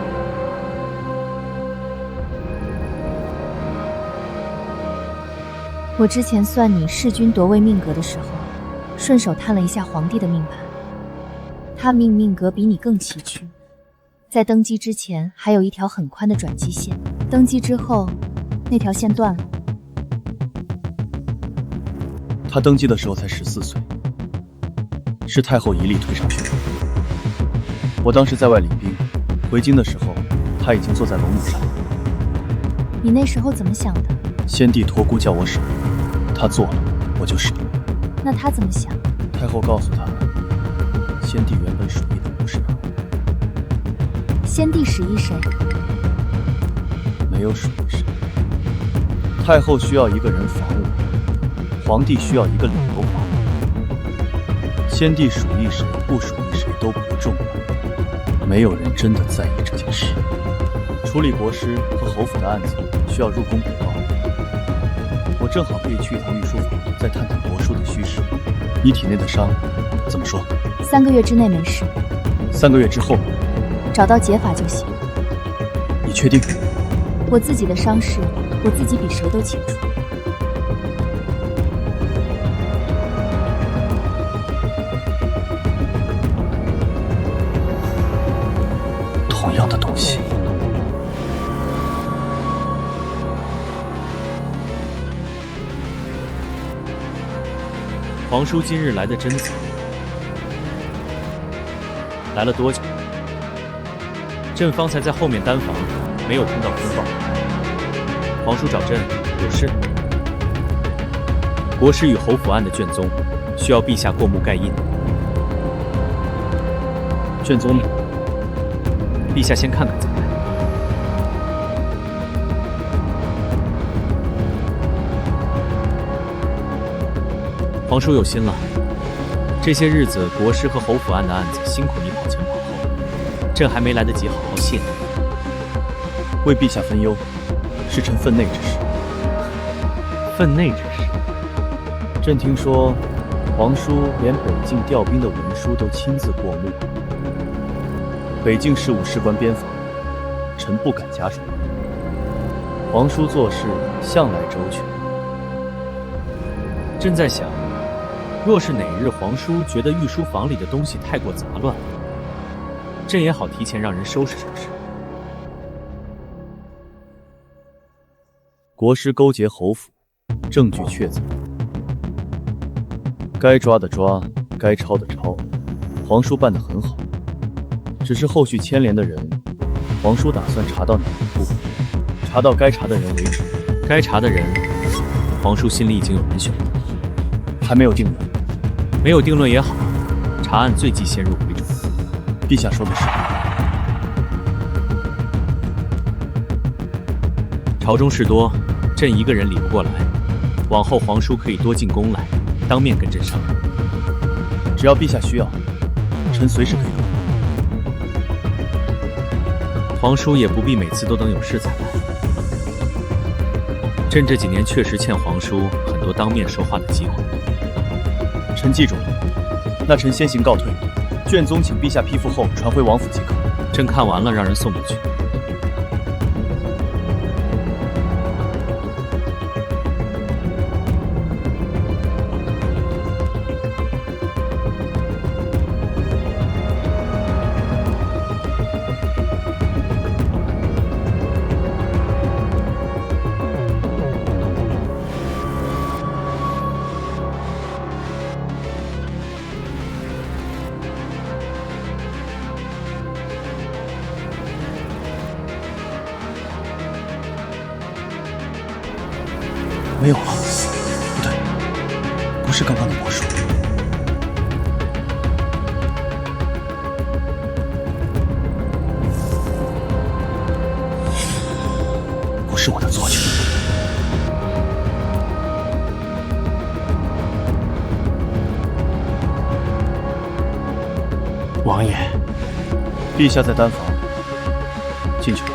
我之前算你弑君夺位命格的时候，顺手探了一下皇帝的命盘，他命格比你更崎岖，在登基之前还有一条很宽的转机线，登基之后那条线断了。他登基的时候才14岁，是太后一力推上去的。我当时在外领兵，回京的时候他已经坐在龙椅上。你那时候怎么想的？先帝托孤叫我守，他做了，我就守。那他怎么想？太后告诉他，先帝原本属意的不是他。先帝使意谁？没有属意谁。太后需要一个人防我，皇帝需要一个理由防我。先帝属意谁不属意谁都不重要，没有人真的在意这件事。处理国师和侯府的案子需要入宫禀报。我正好可以去一趟御书房，再探探帛书的虚实。你体内的伤怎么说？3个月之内没事。3个月之后找到解法就行。你确定？我自己的伤势，我自己比谁都清楚。同样的东西。皇叔今日来的真早，来了多久？朕方才在后面丹房，没有听到通报。皇叔找朕有事？国师与侯府案的卷宗，需要陛下过目盖印。卷宗呢？陛下先看看再来。皇叔有心了，这些日子国师和侯府案的案子辛苦你跑前跑后，朕还没来得及好好谢你。为陛下分忧，是臣分内之事。分内之事？朕听说，皇叔连北境调兵的文书都亲自过目。北境事务事关边防，臣不敢加入。皇叔做事向来周全。朕在想，若是哪日皇叔觉得御书房里的东西太过杂乱，朕也好提前让人收拾收拾。国师勾结侯府，证据确凿，该抓的抓，该抄的抄，皇叔办得很好。只是后续牵连的人，皇叔打算查到哪一步？查到该查的人为止。该查的人，皇叔心里已经有人选了，还没有定论。没有定论也好，查案最忌先入为主。陛下说的是。朝中事多，朕一个人理不过来，往后皇叔可以多进宫来，当面跟朕商量。只要陛下需要，臣随时可以入。皇叔也不必每次都等有事才来。朕这几年确实欠皇叔很多当面说话的机会。臣记住了，那臣先行告退，卷宗请陛下批复后传回王府即可。朕看完了，让人送过去。没有了。不对，不是刚刚的魔术。不是我的错觉。王爷，陛下在丹房，进去吧。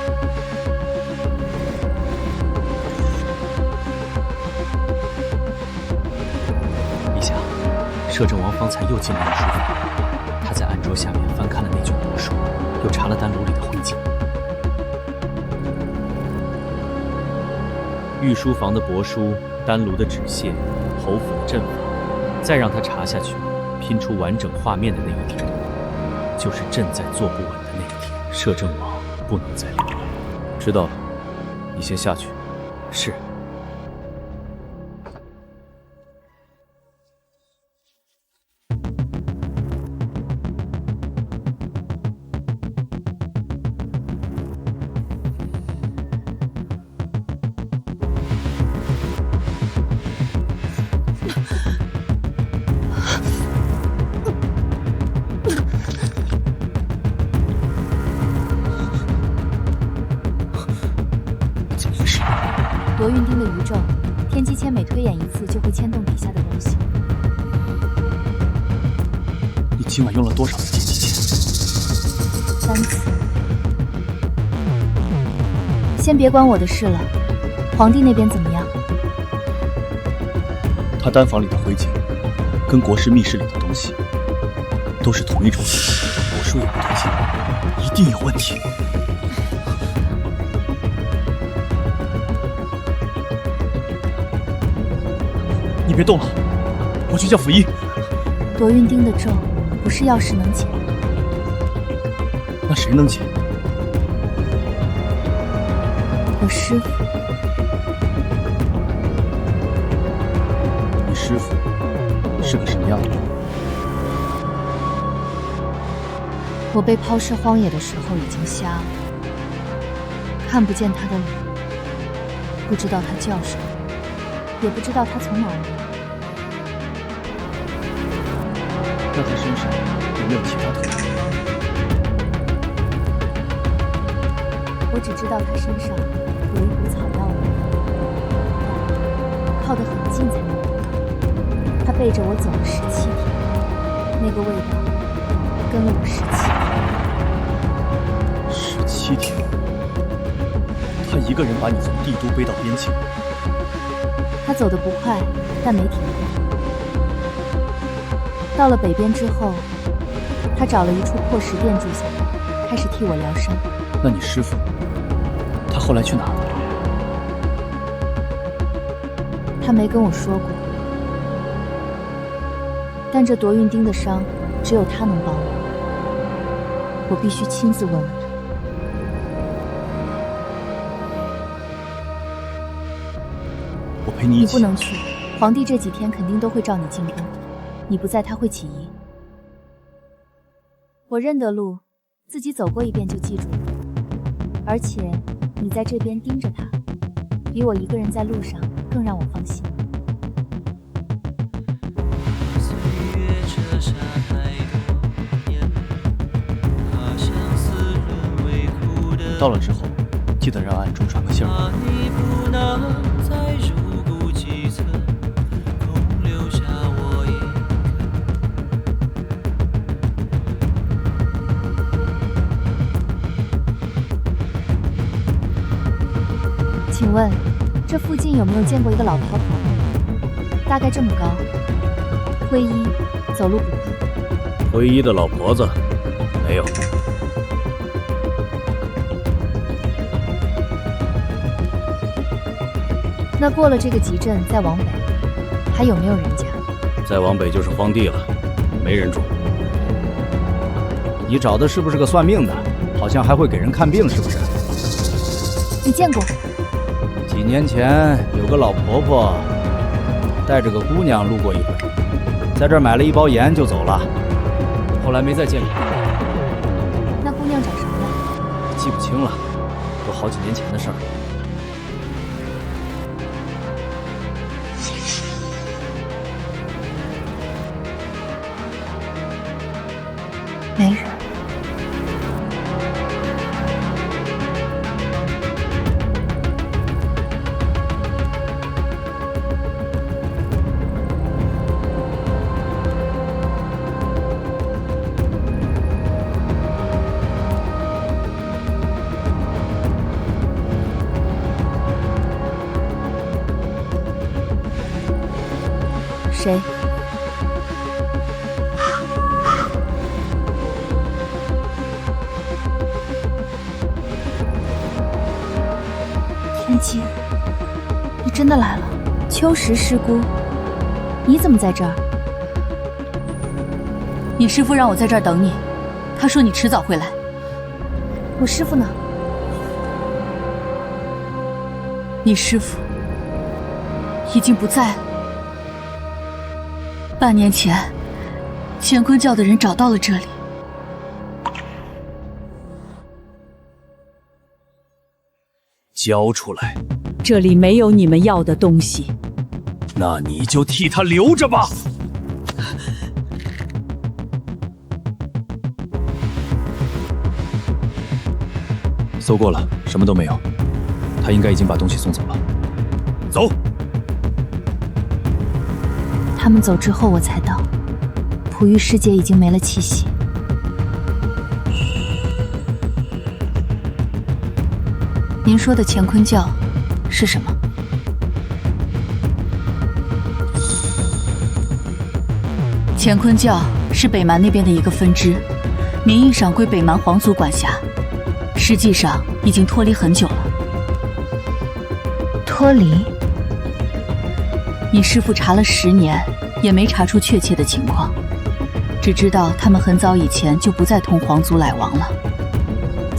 陛下，摄政王方才又进了御书房，他在案桌下面翻看了那卷魔书，又查了丹炉里的灰烬。御书房的帛书、丹炉的纸屑、侯府的阵法，再让他查下去，拼出完整画面的那一天，就是朕在坐不稳的那一天。摄政王不能再留了。知道了，你先下去。是。罗运丁的余咒，天机签每推演一次就会牵动底下的东西。你今晚用了多少次天机签？3次。先别管我的事了，皇帝那边怎么样？他丹房里的灰烬，跟国师密室里的东西，都是同一种形式，魔术也不对劲，一定有问题。你别动了，我去叫府医。罗运丁的咒不是药师能解，那谁能解？我师父。你师父是个什么样的人？我被抛尸荒野的时候已经瞎了，看不见他的脸，不知道他叫什么，也不知道他从哪儿来。那他身上有没有其他特征？我只知道他身上有一股草药味，靠得很近才能闻到。他背着我走了17天，那个味道跟了我17天。他一个人把你从帝都背到边境。他走得不快，但没停过。到了北边之后，他找了一处破石殿住下来，开始替我疗伤。那你师父，他后来去哪了？他没跟我说过，但这夺运丁的伤，只有他能帮我，我必须亲自问问他。我陪你一起。你不能去，皇帝这几天肯定都会召你进宫。你不在，他会起疑。我认得路，自己走过一遍就记住了。而且你在这边盯着他，比我一个人在路上更让我放心。到了之后，记得让暗中传个信儿。请问，这附近有没有见过一个老婆婆？大概这么高，灰衣，走路不快。灰衣的老婆子，没有。那过了这个集镇，再往北，还有没有人家？再往北就是荒地了，没人住。你找的是不是个算命的？好像还会给人看病，是不是？你见过？几年前有个老婆婆带着个姑娘路过一回，在这儿买了一包盐就走了，后来没再见过。那姑娘长什么样？记不清了，都好几年前的事儿。没人。谁？天机，你真的来了？秋实师姑，你怎么在这儿？你师父让我在这儿等你，他说你迟早会来。我师父呢？你师父已经不在了。半年前，乾坤教的人找到了这里。交出来！这里没有你们要的东西。那你就替他留着吧。搜过了，什么都没有。他应该已经把东西送走了。走。他们走之后，我才到，璞玉世界已经没了气息。您说的乾坤教是什么？乾坤教是北蛮那边的一个分支，名义上归北蛮皇族管辖，实际上已经脱离很久了。脱离？你师父查了10年，也没查出确切的情况，只知道他们很早以前就不再同皇族来往了。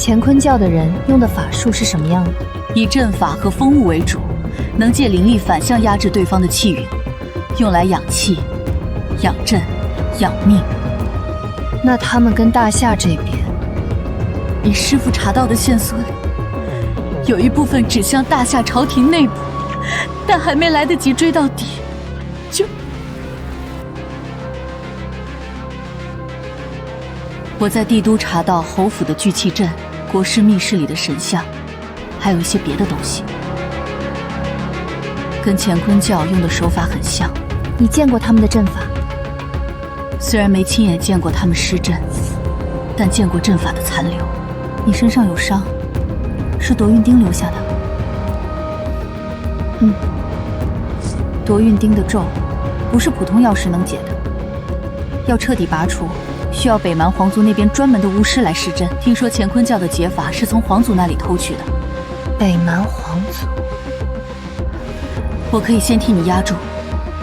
乾坤教的人用的法术是什么样的？以阵法和风物为主，能借灵力反向压制对方的气运，用来养气、养阵、养命。那他们跟大夏这边，你师父查到的线索里，有一部分指向大夏朝廷内部，但还没来得及追到底，就……我在帝都查到侯府的聚气阵、国师密室里的神像，还有一些别的东西，跟乾坤教用的手法很像。你见过他们的阵法？虽然没亲眼见过他们施阵，但见过阵法的残留。你身上有伤，是夺运钉留下的。夺运钉的咒不是普通药师能解的，要彻底拔除，需要北蛮皇族那边专门的巫师来施阵。听说乾坤教的解法是从皇族那里偷去的。北蛮皇族，我可以先替你压住，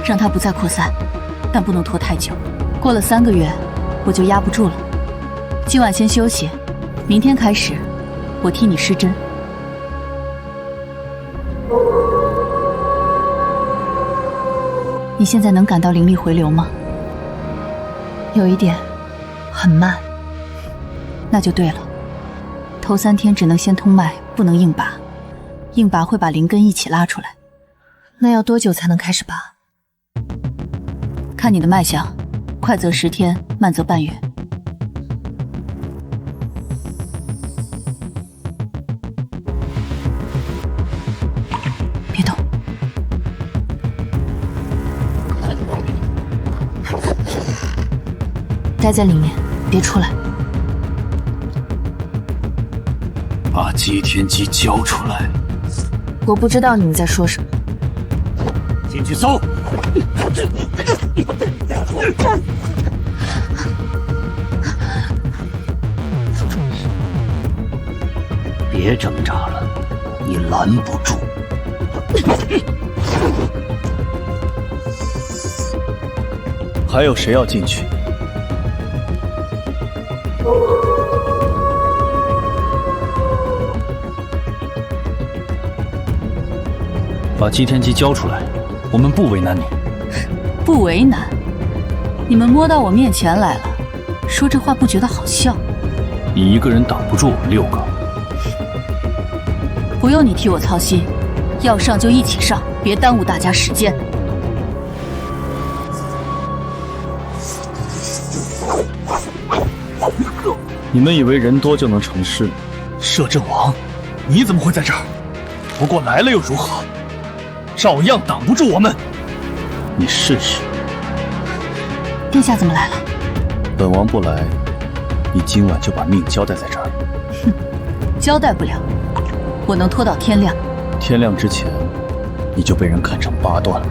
让它不再扩散，但不能拖太久。过了3个月，我就压不住了。今晚先休息，明天开始，我替你施针。你现在能感到灵力回流吗？有一点，很慢。那就对了。头3天只能先通脉，不能硬拔，硬拔会把灵根一起拉出来。那要多久才能开始拔？看你的脉象，快则10天，慢则半月。别动。待在里面，别出来。把姬天机交出来！我不知道你们在说什么。进去搜！别挣扎了，你拦不住。还有谁要进去？把姬天机交出来，我们不为难你。不为难？你们摸到我面前来了，说这话不觉得好笑？你一个人挡不住我们6个。不用你替我操心，要上就一起上，别耽误大家时间。你们以为人多就能成事？摄政王，你怎么会在这儿？不过来了又如何？照样挡不住我们。你试试。殿下怎么来了？本王不来，你今晚就把命交代在这儿。哼，交代不了，我能拖到天亮。天亮之前，你就被人砍成8段。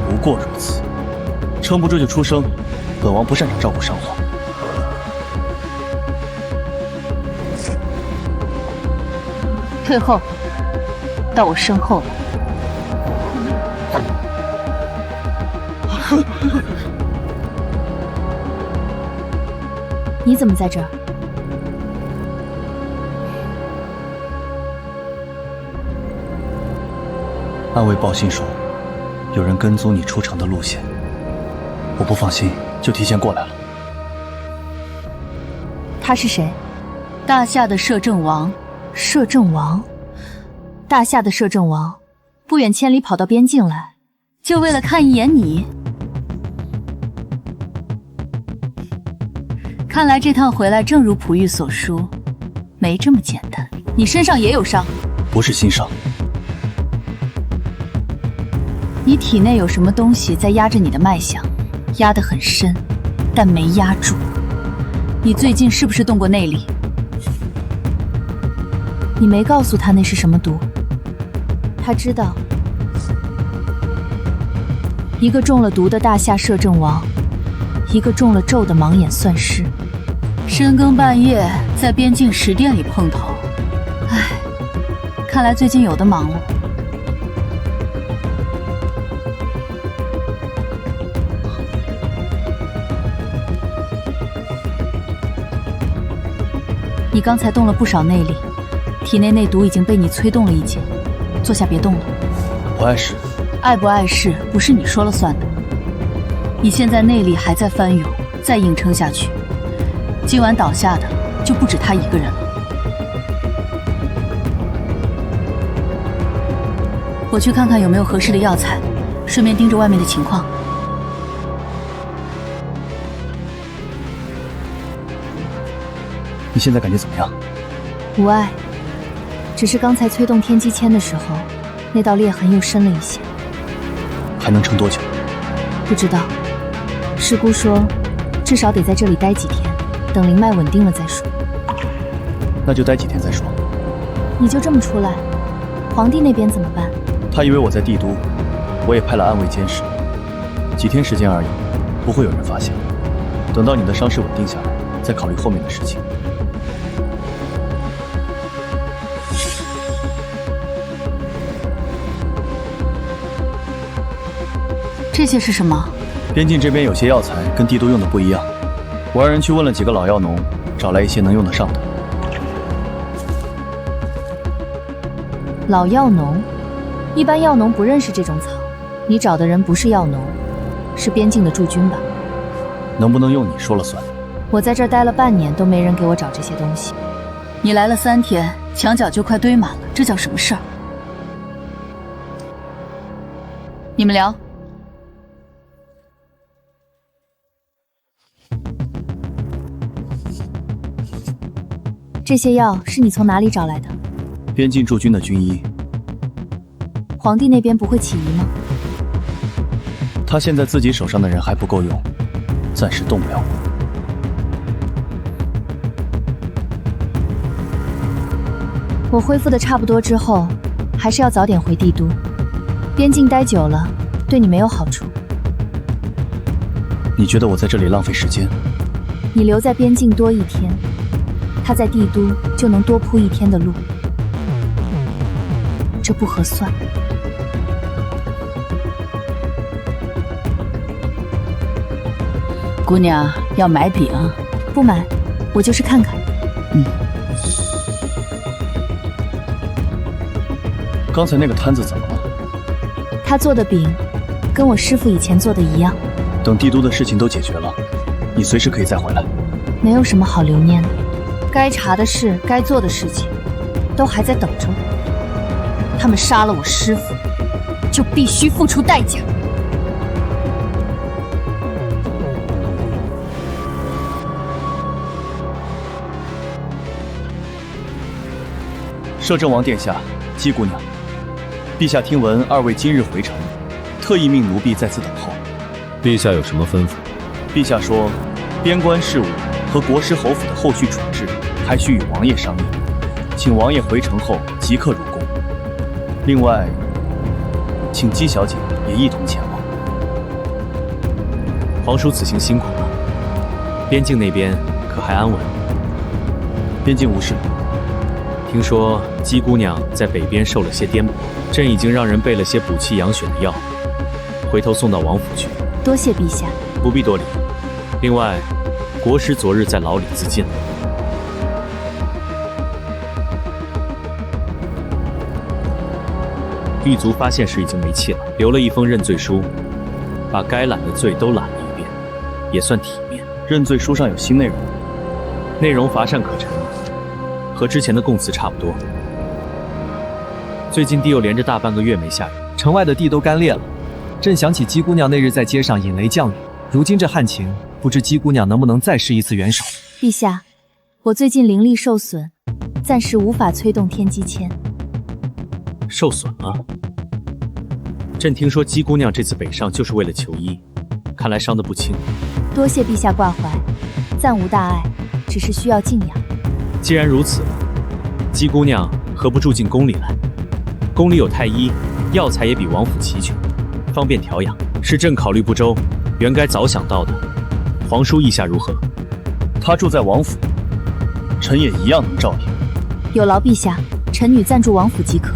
不过如此，撑不住就出声。本王不擅长照顾生活。退后，到我身后来。你怎么在这儿？暗卫报信说，有人跟踪你出城的路线，我不放心，就提前过来了。他是谁？大夏的摄政王。摄政王？大夏的摄政王，不远千里跑到边境来，就为了看一眼你？看来这趟回来，正如璞玉所说，没这么简单。你身上也有伤？不是心伤。你体内有什么东西在压着你的脉象，压得很深，但没压住。你最近是不是动过内力？你没告诉他那是什么毒？他知道。一个中了毒的大夏摄政王，一个中了咒的盲眼算师，深更半夜在边境食店里碰头。唉，看来最近有的忙了。你刚才动了不少内力，体内内毒已经被你催动了一截。坐下别动了。不碍事。碍不碍事不是你说了算的。你现在内力还在翻涌，再硬撑下去，今晚倒下的就不止他一个人了。我去看看有没有合适的药材，顺便盯着外面的情况。你现在感觉怎么样？无碍，只是刚才催动天机签的时候，那道裂痕又深了一些。还能撑多久？不知道，师姑说，至少得在这里待几天，等灵脉稳定了再说。那就待几天再说。你就这么出来？皇帝那边怎么办？他以为我在帝都，我也派了暗卫监视。几天时间而已，不会有人发现。等到你的伤势稳定下来，再考虑后面的事情。这些是什么？边境这边有些药材跟帝都用的不一样，我让人去问了几个老药农，找来一些能用得上的。老药农？一般药农不认识这种草，你找的人不是药农，是边境的驻军吧？能不能用你说了算。我在这儿待了半年，都没人给我找这些东西。你来了3天，墙角就快堆满了，这叫什么事儿？你们聊。这些药是你从哪里找来的？边境驻军的军医。皇帝那边不会起疑吗？他现在自己手上的人还不够用，暂时动不了我。我恢复的差不多之后，还是要早点回帝都。边境待久了，对你没有好处。你觉得我在这里浪费时间？你留在边境多1天，他在帝都就能多铺1天的路，这不合算。姑娘要买饼？不买，我就是看看。刚才那个摊子怎么了？他做的饼，跟我师傅以前做的一样。等帝都的事情都解决了，你随时可以再回来。没有什么好留念的，该查的事、该做的事情，都还在等着我。他们杀了我师傅，就必须付出代价。摄政王殿下，姬姑娘，陛下听闻二位今日回城，特意命奴婢在此等候。陛下有什么吩咐？陛下说，边关事务和国师侯府的后续处置，还需与王爷商议，请王爷回城后即刻入宫。另外，请姬小姐也一同前往。皇叔此行辛苦了，边境那边可还安稳？边境无事。听说姬姑娘在北边受了些颠簸，朕已经让人备了些补气养血的药，回头送到王府去。多谢陛下。不必多礼。另外，国师昨日在牢里自尽了。狱卒发现时已经没气了，留了一封认罪书，把该揽的罪都揽了一遍，也算体面。认罪书上有新内容，内容乏善可陈，和之前的供词差不多。最近地又连着大半个月没下雨，城外的地都干裂了。朕想起姬姑娘那日在街上引雷降雨，如今这旱情，不知姬姑娘能不能再施一次援手。陛下，我最近灵力受损，暂时无法催动天机签。受损了？朕听说姬姑娘这次北上就是为了求医，看来伤得不轻。多谢陛下挂怀，暂无大碍，只是需要静养。既然如此，姬姑娘何不住进宫里来？宫里有太医，药材也比王府齐全，方便调养。是朕考虑不周，原该早想到的。皇叔意下如何？她住在王府，臣也一样能照应。有劳陛下，臣女暂住王府即可。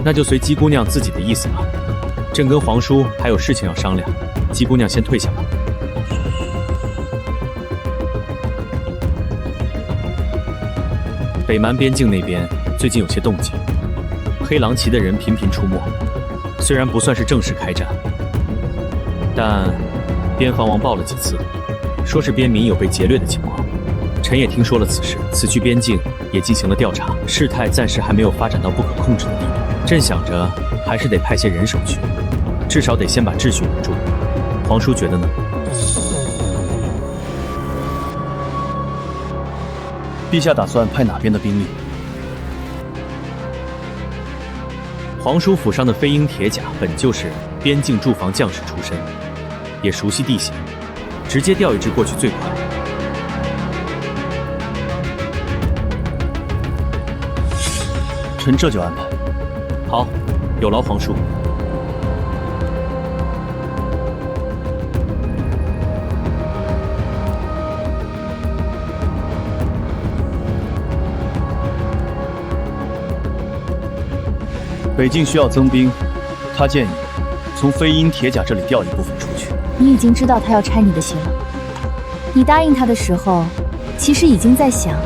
那就随姬姑娘自己的意思吧。朕跟皇叔还有事情要商量，姬姑娘先退下吧。北蛮边境那边最近有些动静，黑狼旗的人频频出没，虽然不算是正式开战，但边防王报了几次，说是边民有被劫掠的情况。臣也听说了此事，此去边境也进行了调查，事态暂时还没有发展到不可控制的地步。朕想着还是得派些人手去，至少得先把秩序稳住。皇叔觉得呢？陛下打算派哪边的兵力？皇叔府上的飞鹰铁甲本就是边境驻防将士出身，也熟悉地形，直接调一支过去最快。臣这就安排。好，有劳皇叔。北境需要增兵，他建议从飞鹰铁甲这里调一部分出去。你已经知道他要拆你的席了。你答应他的时候，其实已经在想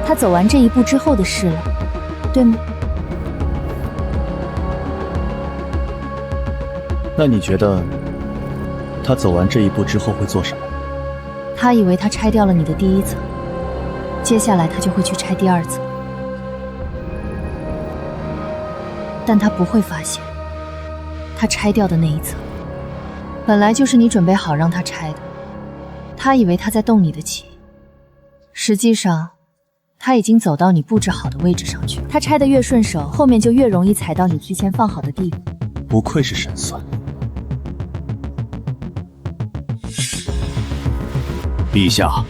他走完这一步之后的事了，对吗？那你觉得他走完这一步之后会做什么？他以为他拆掉了你的第一层，接下来他就会去拆第二层，但他不会发现，他拆掉的那一层，本来就是你准备好让他拆的。他以为他在动你的棋，实际上他已经走到你布置好的位置上去。他拆得越顺手，后面就越容易踩到你之前放好的地方。不愧是神算。陛下，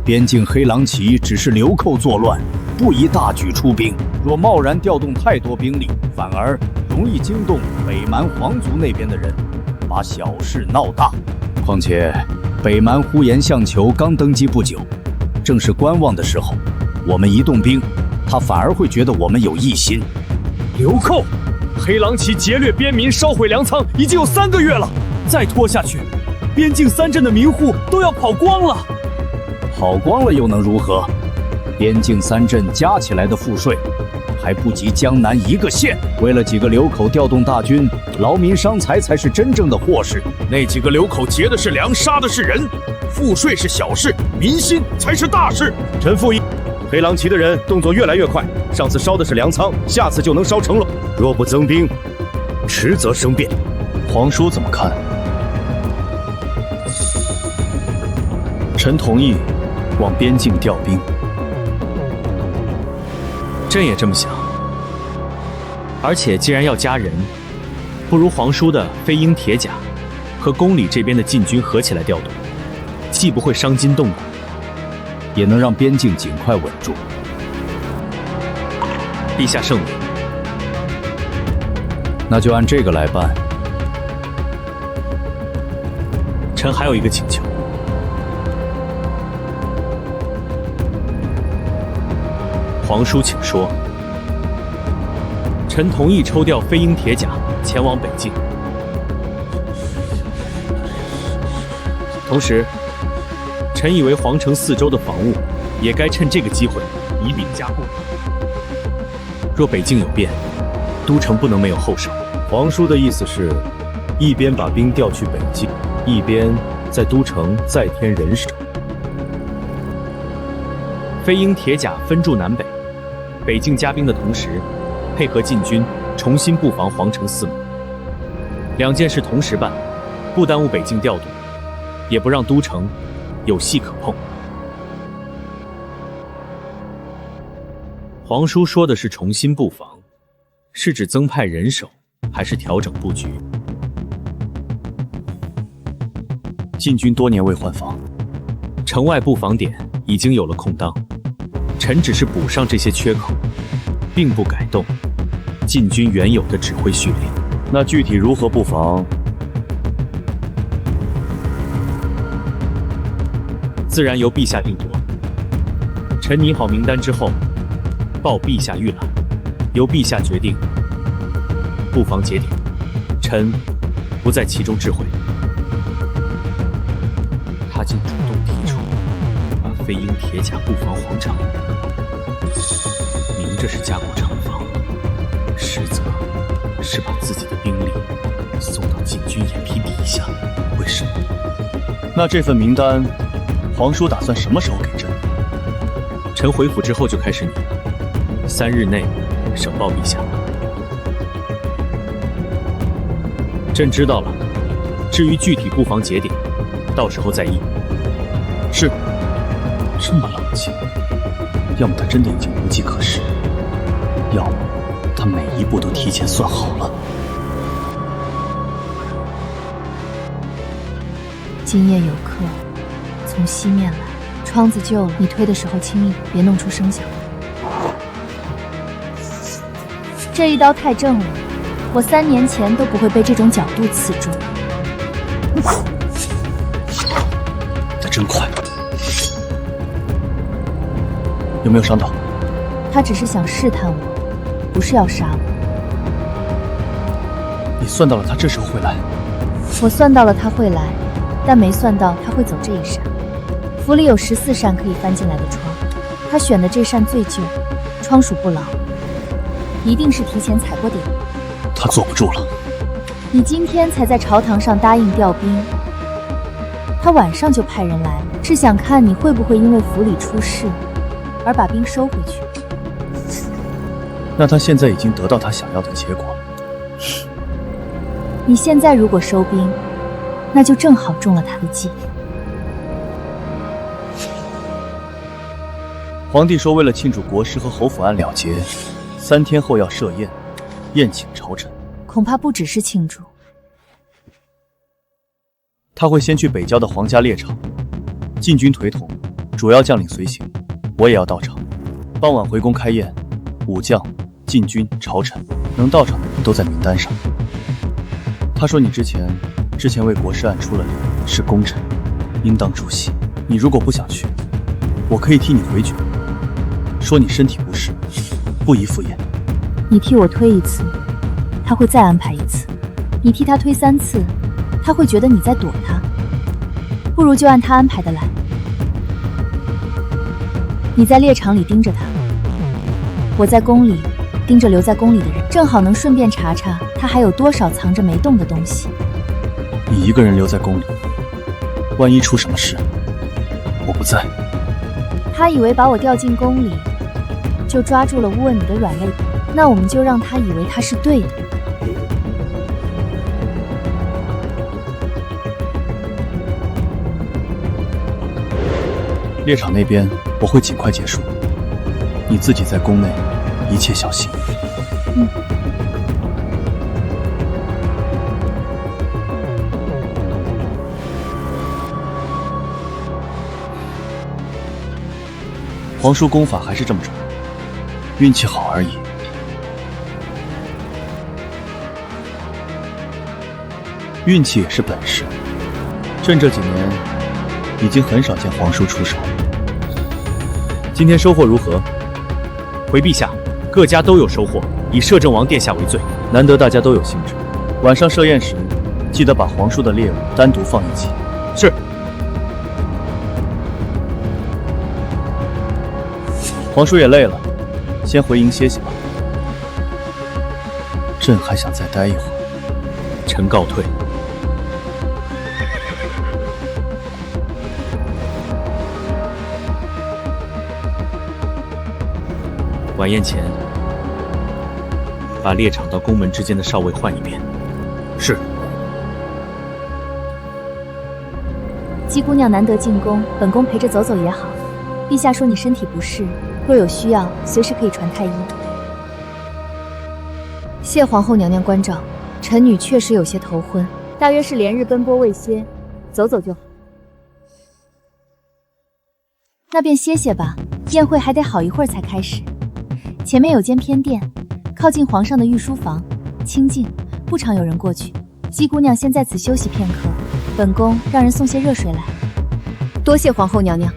边境黑狼旗只是流寇作乱，不宜大举出兵。若贸然调动太多兵力，反而容易惊动北蛮皇族那边的人，把小事闹大。况且北蛮呼延相求刚登基不久，正是观望的时候，我们一动兵，他反而会觉得我们有异心。流寇！黑狼旗劫掠边民，烧毁粮仓，已经有3个月了。再拖下去，边境3镇的民户都要跑光了。跑光了又能如何？边境3镇加起来的赋税，还不及江南1个县。为了几个流口调动大军，劳民伤财才是真正的祸事。那几个流口劫的是粮，杀的是人，赋税是小事，民心才是大事。臣附议，黑狼旗的人动作越来越快，上次烧的是粮仓，下次就能烧城楼。若不增兵，迟则生变。皇叔怎么看？臣同意往边境调兵。朕也这么想。而且既然要加人，不如皇叔的飞鹰铁甲和宫里这边的禁军合起来调动，既不会伤筋动骨，也能让边境尽快稳住。陛下圣明。那就按这个来办。臣还有一个请求。皇叔，请说。臣同意抽调飞鹰铁甲前往北境，同时，臣以为皇城四周的防务也该趁这个机会一并加固。若北境有变，都城不能没有后手。皇叔的意思是，一边把兵调去北境，一边在都城再添人手。飞鹰铁甲分驻南北，北境加兵的同时，配合禁军重新布防皇城四门。两件事同时办，不耽误北境调度，也不让都城有隙可碰。皇叔说的是重新布防，是指增派人手，还是调整布局？禁军多年未换防，城外布防点已经有了空当，臣只是补上这些缺口，并不改动禁军原有的指挥序列。那具体如何布防？自然由陛下定夺。臣拟好名单之后，报陛下预览，由陛下决定布防节点，臣不在其中置喙。他竟主动提出把飞鹰铁甲布防皇城，明着是加固城防，实则是把自己的兵力送到禁军眼皮底下。为什么？那这份名单，皇叔打算什么时候给朕？臣回府之后就开始拟，3日内省报陛下。朕知道了，至于具体布防节点，到时候再议。是。这么冷静，要么他真的已经无计可施，要么他每一步都提前算好了。今夜有客，从西面来，窗子旧了，你推的时候轻一点，别弄出声响。这一刀太正了，我3年前都不会被这种角度刺中。他真快，有没有伤到？他只是想试探我，不是要杀我。你算到了他这时候会来？我算到了他会来，但没算到他会走这一扇。府里有14扇可以翻进来的窗，他选的这扇最旧，窗属不牢，一定是提前踩过点。他坐不住了。你今天才在朝堂上答应调兵，他晚上就派人来了，是想看你会不会因为府里出事而把兵收回去。那他现在已经得到他想要的结果。你现在如果收兵，那就正好中了他的计。皇帝说，为了庆祝国师和侯府案了结，3天后要设宴，宴请朝臣。恐怕不只是庆祝。他会先去北郊的皇家猎场，禁军腿统，主要将领随行，我也要到场。傍晚回宫开宴，武将、禁军、朝臣能到场的人都在名单上。他说你之前为国师案出了力，是功臣，应当出席。你如果不想去，我可以替你回绝，说你身体不适，不宜赴宴。你替我推1次，他会再安排1次；你替他推3次，他会觉得你在躲他。不如就按他安排的来。你在猎场里盯着他，我在宫里盯着留在宫里的人，正好能顺便查查他还有多少藏着没动的东西。你一个人留在宫里，万一出什么事，我不在。他以为把我调进宫里，就抓住了污了你的软肋，那我们就让他以为他是对的。猎场那边我会尽快结束，你自己在宫内一切小心。嗯。皇叔功法还是这么重，运气好而已。运气也是本事，朕这几年已经很少见皇叔出手。今天收获如何？回陛下，各家都有收获，以摄政王殿下为最。难得大家都有兴致。晚上设宴时，记得把皇叔的猎物单独放一起。是。皇叔也累了，先回营歇息吧。朕还想再待一会儿。臣告退。晚宴前，把猎场到宫门之间的哨位换一遍。是。姬姑娘难得进宫，本宫陪着走走也好。陛下说你身体不适，若有需要，随时可以传太医。谢皇后娘娘关照，臣女确实有些头昏，大约是连日奔波未歇，走走就好。那便歇歇吧，宴会还得好一会儿才开始。前面有间偏殿，靠近皇上的御书房，清静，不常有人过去。姬姑娘先在此休息片刻，本宫让人送些热水来。多谢皇后娘娘。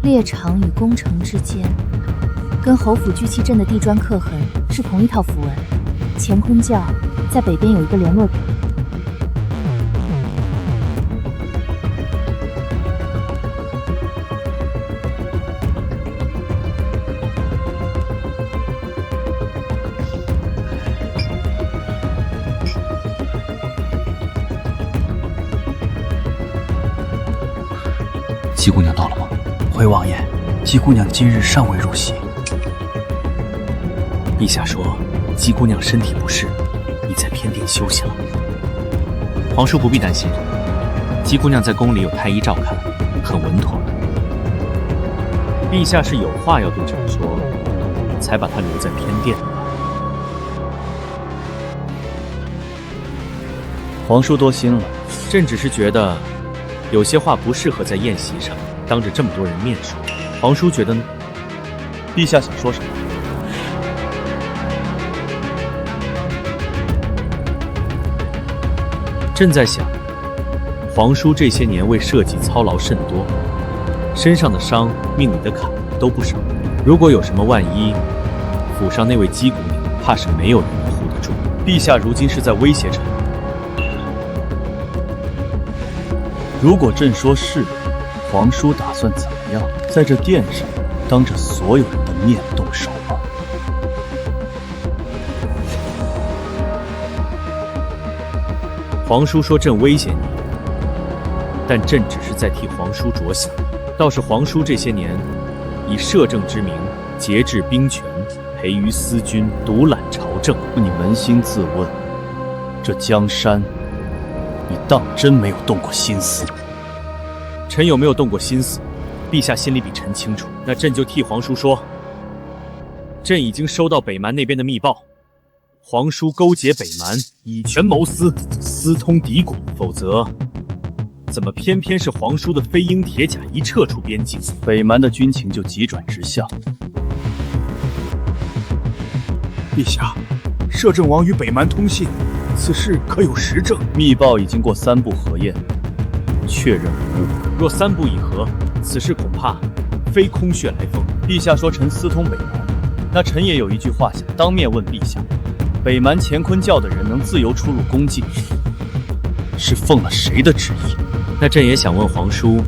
猎场与宫城之间，跟侯府聚气阵的地砖刻痕是同一套符文。乾坤教在北边有一个联络点。姬姑娘到了吗？回王爷，姬姑娘今日尚未入席。陛下说姬姑娘身体不适，你在偏殿休息了。皇叔不必担心，姬姑娘在宫里有太医照看，很稳妥。陛下是有话要对臣说，才把她留在偏殿。皇叔多心了，朕只是觉得有些话不适合在宴席上当着这么多人面说。皇叔觉得呢？陛下想说什么？朕在想，皇叔这些年为社稷操劳甚多，身上的伤、命里的坎都不少。如果有什么万一，府上那位姬姑娘怕是没有人能护得住。陛下如今是在威胁臣。如果朕说是，皇叔打算怎么样？在这殿上，当着所有人的面动手吗？皇叔说朕威胁你，但朕只是在替皇叔着想。倒是皇叔这些年以摄政之名节制兵权，培育私军，独揽朝政。你扪心自问，这江山，你当真没有动过心思？臣有没有动过心思，陛下心里比臣清楚。那朕就替皇叔说，朕已经收到北蛮那边的密报。皇叔勾结北蛮，以权谋私，私通敌国，否则怎么偏偏是皇叔的飞鹰铁甲一撤出边境，北蛮的军情就急转直下？陛下，摄政王与北蛮通信，此事可有实证？密报已经过3步核验，确认无误。若3步已核，此事恐怕非空穴来风。陛下说臣私通北蛮，那臣也有一句话想当面问陛下。北蛮乾坤教的人能自由出入宫禁，是奉了谁的旨意？那朕也想问皇叔，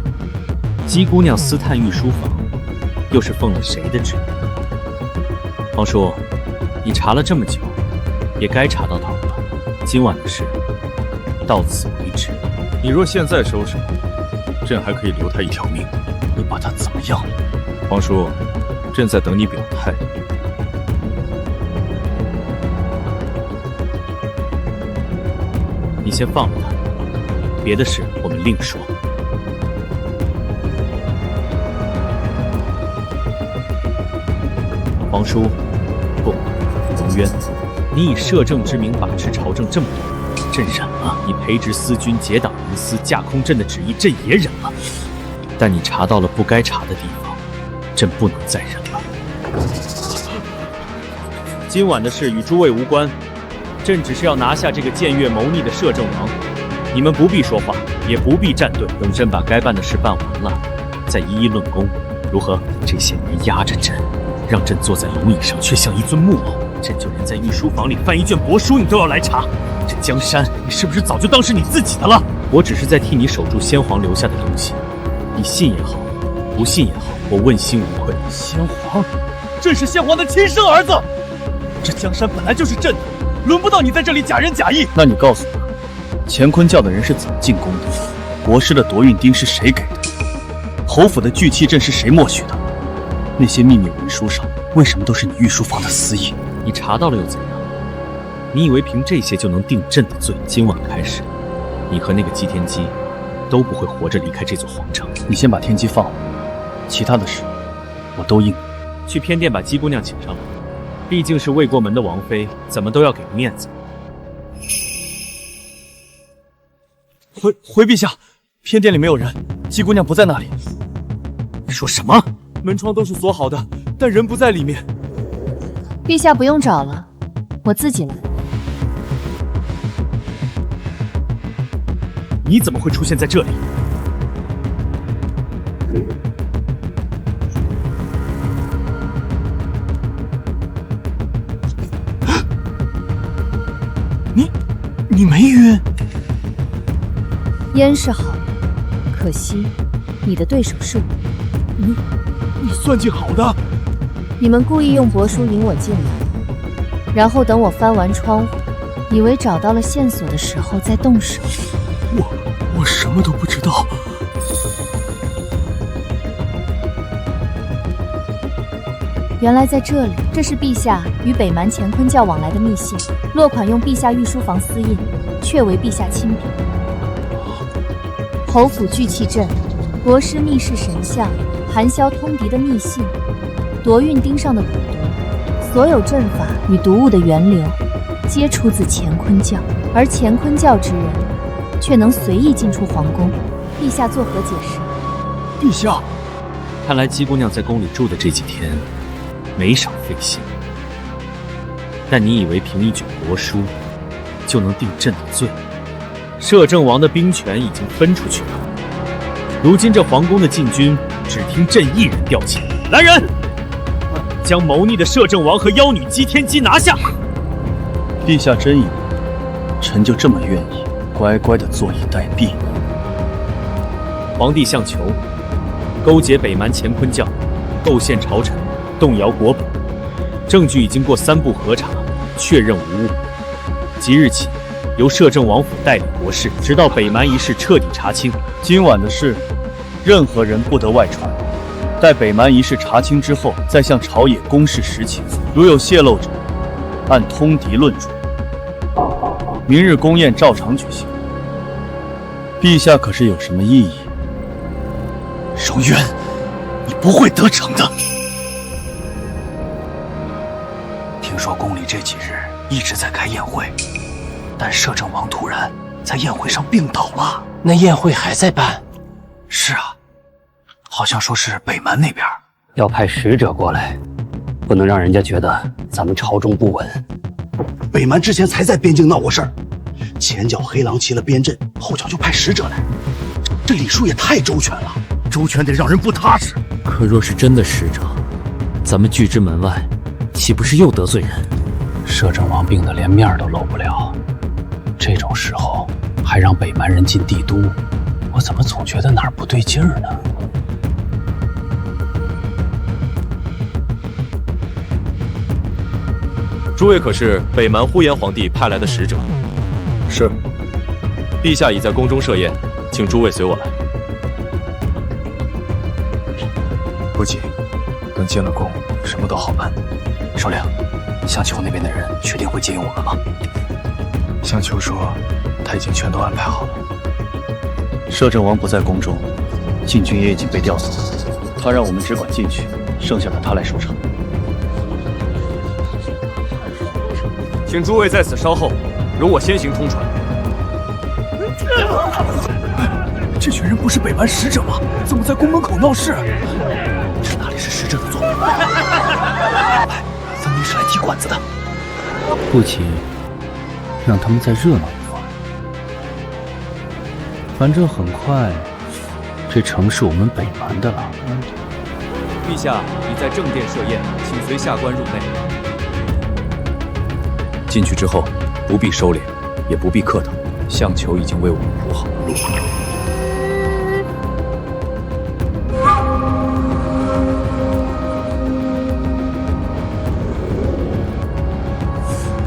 姬姑娘私探御书房，又是奉了谁的旨意？皇叔，你查了这么久，也该查到头了。今晚的事到此为止。你若现在收手，朕还可以留他一条命。你把他怎么样了？皇叔，朕在等你表态。你先放了他，别的事我们另说。皇叔，不，龙渊，你以摄政之名把持朝政这么多年，朕忍了；你培植私军、结党营私、架空朕的旨意，朕也忍了。但你查到了不该查的地方，朕不能再忍了。今晚的事与诸位无关，朕只是要拿下这个僭越谋逆的摄政王。你们不必说话，也不必站队，等朕把该办的事办完了，再一一论功，如何？这些年压着朕，让朕坐在龙椅上，却像一尊木偶。朕就连在御书房里翻一卷帛书，你都要来查。这江山，你是不是早就当是你自己的了？我只是在替你守住先皇留下的东西，你信也好，不信也好，我问心无愧。先皇，朕是先皇的亲生儿子，这江山本来就是朕的，轮不到你在这里假仁假义。那你告诉我，乾坤教的人是怎么进宫的？国师的夺运钉是谁给的？侯府的聚气阵是谁默许的？那些秘密文书上为什么都是你御书房的私印？你查到了又怎样？你以为凭这些就能定朕的罪？今晚开始，你和那个姬天机都不会活着离开这座皇城。你先把天机放了，其他的事我都应。去偏殿把姬姑娘请上来，毕竟是未过门的王妃，怎么都要给个面子。回陛下，偏殿里没有人，姬姑娘不在那里。说什么？门窗都是锁好的，但人不在里面。陛下不用找了，我自己来。你怎么会出现在这里？你没晕？烟是好的，可惜你的对手是我。你算计好的。你们故意用帛书引我进来，然后等我翻完窗户，以为找到了线索的时候再动手。我什么都不知道。原来在这里，这是陛下与北蛮乾坤教往来的密信，落款用陛下御书房私印，确为陛下亲笔。侯府聚气阵，国师密室神像，含霄通敌的密信，夺运钉上的蛊毒，所有阵法与毒物的源流，皆出自乾坤教。而乾坤教之人，却能随意进出皇宫，陛下作何解释？陛下，看来姬姑娘在宫里住的这几天，没少费心。但你以为凭一卷帛书就能定朕的罪？摄政王的兵权已经分出去了，如今这皇宫的禁军只听朕一人调遣。来人，将谋逆的摄政王和妖女姬天机拿下！陛下真以为臣就这么愿意乖乖的坐以待毙？皇帝向求勾结北蛮乾坤教，构陷朝臣，动摇国本，证据已经过3步核查，确认无误。即日起，由摄政王府代理国事，直到北蛮一事彻底查清。今晚的事，任何人不得外传。待北蛮一事查清之后，再向朝野公示实情。如有泄露者，按通敌论处。明日宫宴照常举行。陛下可是有什么异议？荣渊，你不会得逞的。听说宫里这几日一直在开宴会，但摄政王突然在宴会上病倒了。那宴会还在办？是啊，好像说是北蛮那边要派使者过来，不能让人家觉得咱们朝中不稳。北蛮之前才在边境闹过事儿，前脚黑狼齐了边阵，后脚就派使者来，这礼数也太周全了，周全得让人不踏实。可若是真的使者，咱们拒之门外，岂不是又得罪人？摄政王病得连面都露不了，这种时候还让北蛮人进帝都，我怎么总觉得哪儿不对劲儿呢？诸位可是北蛮呼延皇帝派来的使者？是。陛下已在宫中设宴，请诸位随我来。不急，等进了宫，什么都好办。首领，香丘那边的人确定会接应我们吗？香丘说，他已经全都安排好了。摄政王不在宫中，禁军也已经被调走，他让我们只管进去，剩下的他来收场。请诸位在此稍后，容我先行通传。这群人不是北蛮使者吗？怎么在宫门口闹事？这哪里是使者的作风？分明是来踢馆子的。不急，让他们再热闹一会儿。反正很快，这城是我们北蛮的了。陛下已在正殿设宴，请随下官入内。进去之后，不必收敛，也不必客套。项丘已经为我们铺好了路。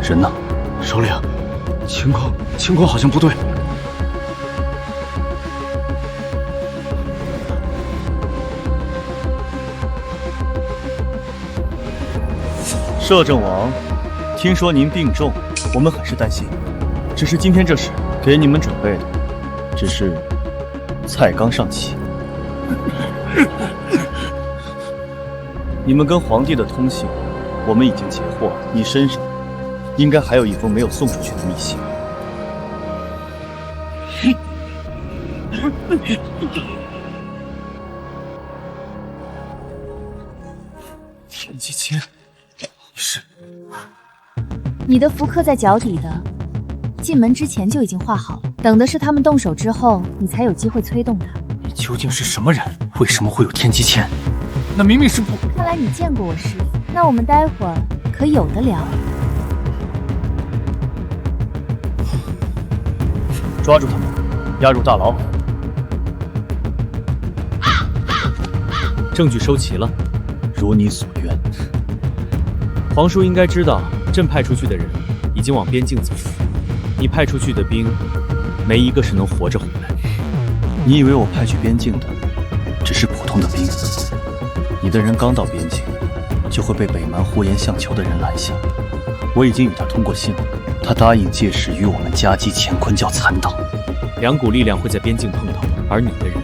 人呢？首领，情况好像不对。摄政王，听说您病重，我们很是担心。只是今天这事给你们准备的，只是菜刚上齐。你们跟皇帝的通信，我们已经截获。你身上应该还有一封没有送出去的密信。天机签，是你的符刻在脚底的，进门之前就已经画好了，等的是他们动手之后，你才有机会催动它。你究竟是什么人？为什么会有天机签？那明明是不……看来你见过我师傅，那我们待会儿可有的聊。抓住他们，押入大牢。证据收齐了，如你所愿。皇叔应该知道，朕派出去的人已经往边境走，你派出去的兵，没一个是能活着回来。你以为我派去边境的只是普通的兵？你的人刚到边境，就会被北蛮呼延项丘的人拦下。我已经与他通过信了，他答应届时与我们夹击乾坤教残党。两股力量会在边境碰头，而你的人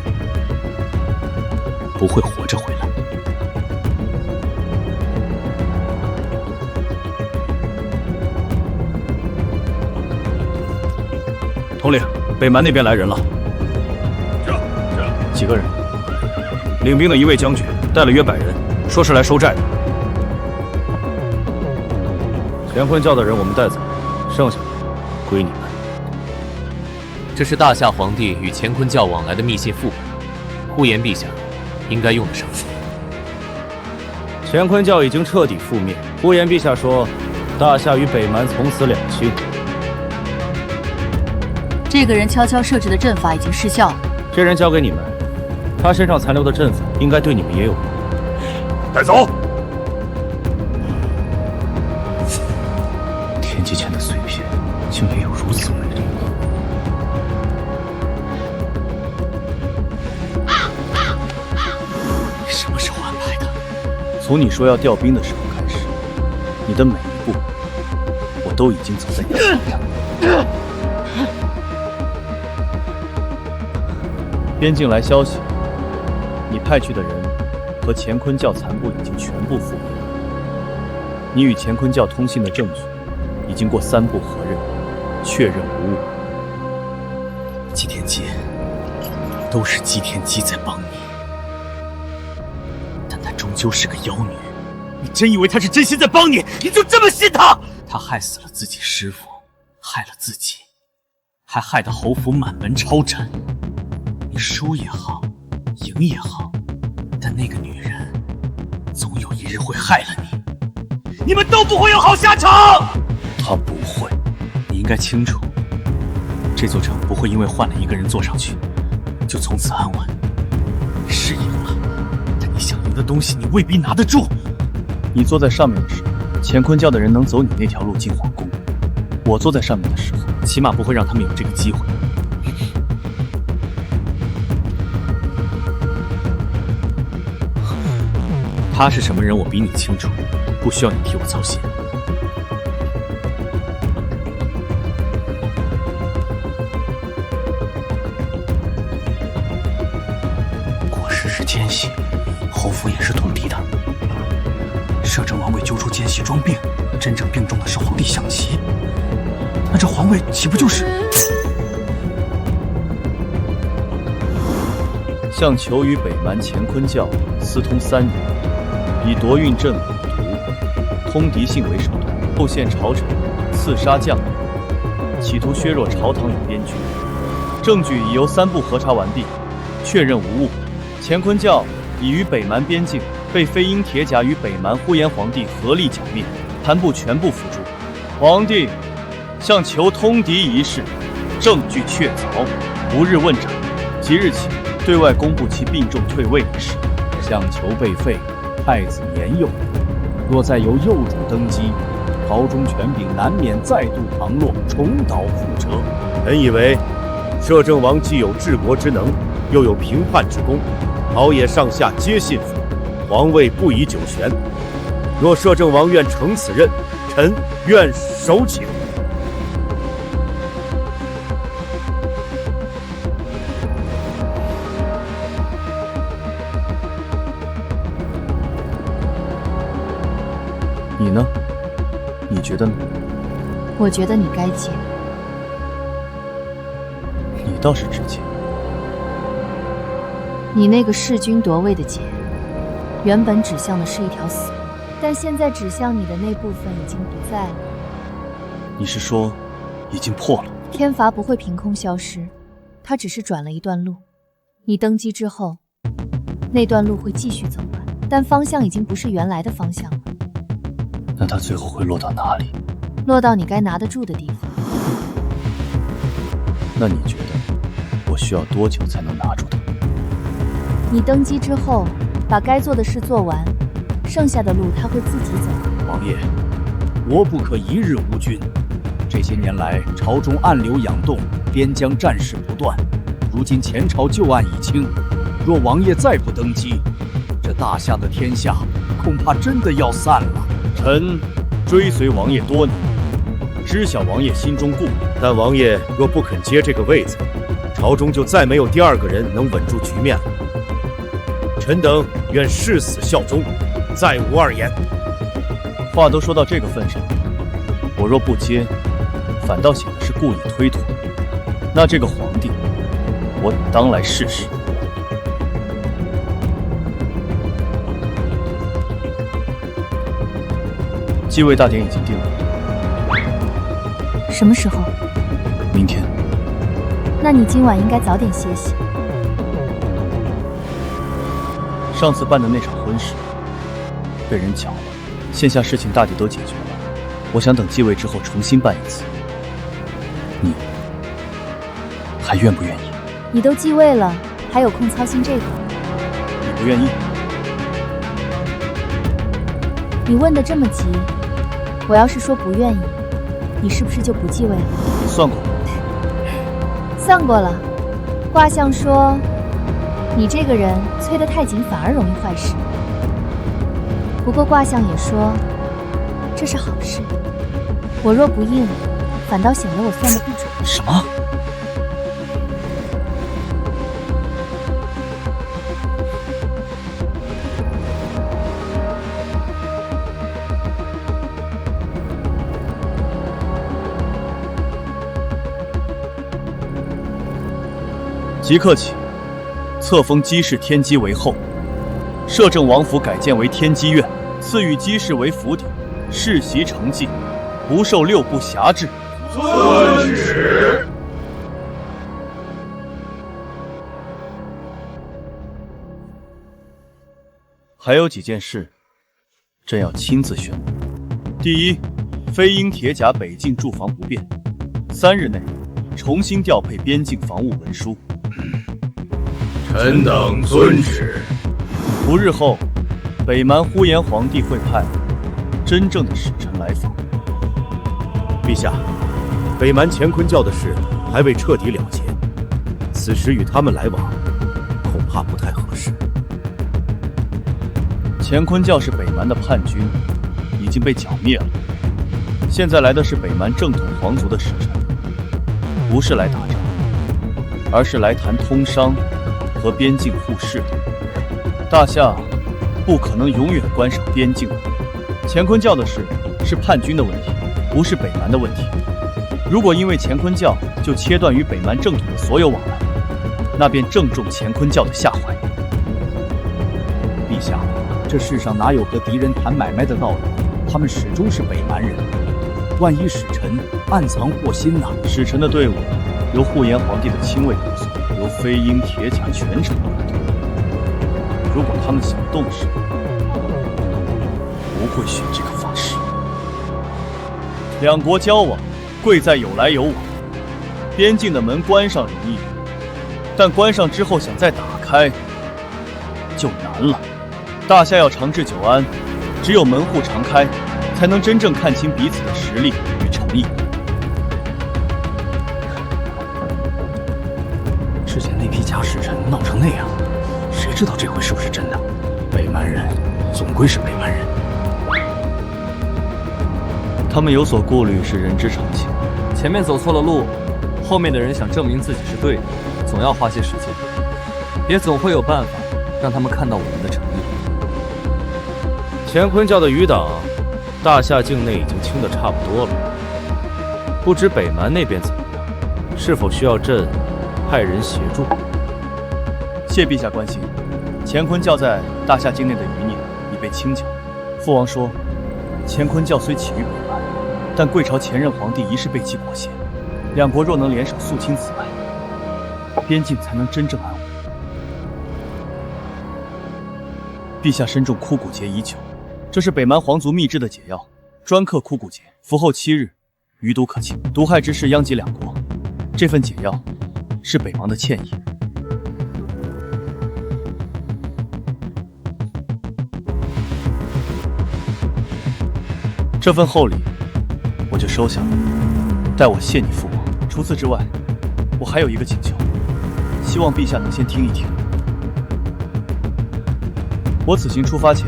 不会活着回来。统领，北蛮那边来人了。几个人？领兵的一位将军带了约100人，说是来收债的。乾坤教的人我们带走，剩下的归你们。这是大夏皇帝与乾坤教往来的密信副本，呼延陛下应该用得上。乾坤教已经彻底覆灭，呼延陛下说，大夏与北蛮从此两清。这个人悄悄设置的阵法已经失效了。这人交给你们，他身上残留的阵法应该对你们也有用。带走。天机签的碎片，竟也有如此威力。你什么时候安排的？从你说要调兵的时候开始，你的每一步，我都已经走在你的前面。边境来消息，你派去的人和乾坤教残部已经全部覆灭。你与乾坤教通信的证据已经过3步核认，确认无误。姬天机，都是姬天机在帮你，但她终究是个妖女。你真以为她是真心在帮你？你就这么信她？她害死了自己师父，害了自己，还害得侯府满门抄斩。你输也好，赢也好，但那个女人总有一日会害了你，你们都不会有好下场。她不会，你应该清楚，这座城不会因为换了一个人坐上去，就从此安稳。是赢了，但你想赢的东西，你未必拿得住。你坐在上面的时候，乾坤教的人能走你那条路进皇宫；我坐在上面的时候，起码不会让他们有这个机会。他是什么人，我比你清楚，不需要你替我操心。国师是奸细，侯府也是通敌的。摄政王为揪出奸细装病，真正病重的是皇帝享齐，那这皇位岂不就是？向求与北蛮乾坤教私通3人，以夺运镇蛊毒、通敌性为手段，构陷朝臣，刺杀将领，企图削弱朝堂与边军。证据已由3部核查完毕，确认无误。乾坤教已于北蛮边境被飞鹰铁甲与北蛮呼延皇帝合力剿灭，谭部全部伏诛。皇帝向求通敌一事，证据确凿，无日问斩。即日起，对外公布其病重退位一事。向求被废，太子年幼，若再由幼主登基，朝中权柄难免再度旁落，重蹈覆辙。臣以为，摄政王既有治国之能，又有平叛之功，朝野上下皆信服，皇位不宜久悬。若摄政王愿承此任，臣愿首请。你呢？你觉得呢？我觉得你该接。你倒是直接。你那个弑君夺位的劫，原本指向的是一条死路，但现在指向你的那部分已经不在了。你是说，已经破了？天罚不会凭空消失，它只是转了一段路。你登基之后，那段路会继续走完，但方向已经不是原来的方向了。那它最后会落到哪里？落到你该拿得住的地方。那你觉得我需要多久才能拿住它？你登基之后，把该做的事做完，剩下的路他会自己走。王爷，国不可一日无君。这些年来，朝中暗流涌动，边疆战事不断。如今前朝旧案已清，若王爷再不登基，这大夏的天下恐怕真的要散了。臣追随王爷多年，知晓王爷心中顾虑，但王爷若不肯接这个位子，朝中就再没有第2个人能稳住局面了。臣等愿誓死效忠，再无2言。话都说到这个份上，我若不接，反倒显得是故意推脱。那这个皇帝，我得当来试试。继位大典已经定了，什么时候？明天。那你今晚应该早点歇息。上次办的那场婚事被人搅了，线下事情大抵都解决了，我想等继位之后重新办一次。你还愿不愿意？你都继位了，还有空操心这个？你不愿意？你问得这么急，我要是说不愿意，你是不是就不继位了？算过。算过了。卦象说，你这个人催得太紧，反而容易坏事。不过卦象也说，这是好事。我若不应，反倒显得我算得不准。什么？即刻起，册封姬氏天机为后，摄政王府改建为天机院，赐予姬氏为府邸，世袭承继，不受6部辖制。遵旨。还有几件事，朕要亲自宣布。第一，飞鹰铁甲北境驻防不变，3日内重新调配边境防务文书。臣等遵旨。5日后，北蛮呼延皇帝会派真正的使臣来访。陛下，北蛮乾坤教的事还未彻底了结，此时与他们来往，恐怕不太合适。乾坤教是北蛮的叛军，已经被剿灭了。现在来的是北蛮正统皇族的使臣，不是来打仗，而是来谈通商和边境互市的。大夏不可能永远关上边境的。乾坤教的事是叛军的问题，不是北蛮的问题。如果因为乾坤教就切断与北蛮正统的所有往来，那便正中乾坤教的下怀。陛下，这世上哪有和敌人谈买卖的道理？他们始终是北蛮人，万一使臣暗藏祸心呢？使臣的队伍由护炎皇帝的亲卫护送，由飞鹰铁甲全程护送。如果他们想动手，不会选这个方式。两国交往，贵在有来有往。边境的门关上容易，但关上之后想再打开就难了。大夏要长治久安，只有门户常开，才能真正看清彼此的实力与诚意。之前那批假使臣闹成那样，谁知道这回是不是真的？北蛮人总归是北蛮人，他们有所顾虑是人之常情。前面走错了路，后面的人想证明自己是对的，总要花些时间，也总会有办法让他们看到我们的诚意。乾坤教的余党，大夏境内已经清得差不多了，不知北蛮那边怎么样，是否需要朕派人协助？谢陛下关心。乾坤教在大夏境内的余孽已被清剿。父王说，乾坤教虽起于北蛮，但贵朝前任皇帝疑是被其裹挟。两国若能联手肃清此脉，边境才能真正安稳。陛下身中枯骨节已久，这是北蛮皇族秘制的解药，专克枯骨节，服后7日，余毒可清。毒害之事殃及两国，这份解药是北王的歉意。这份厚礼我就收下了，待我谢你父王。除此之外，我还有一个请求，希望陛下能先听一听。我此行出发前，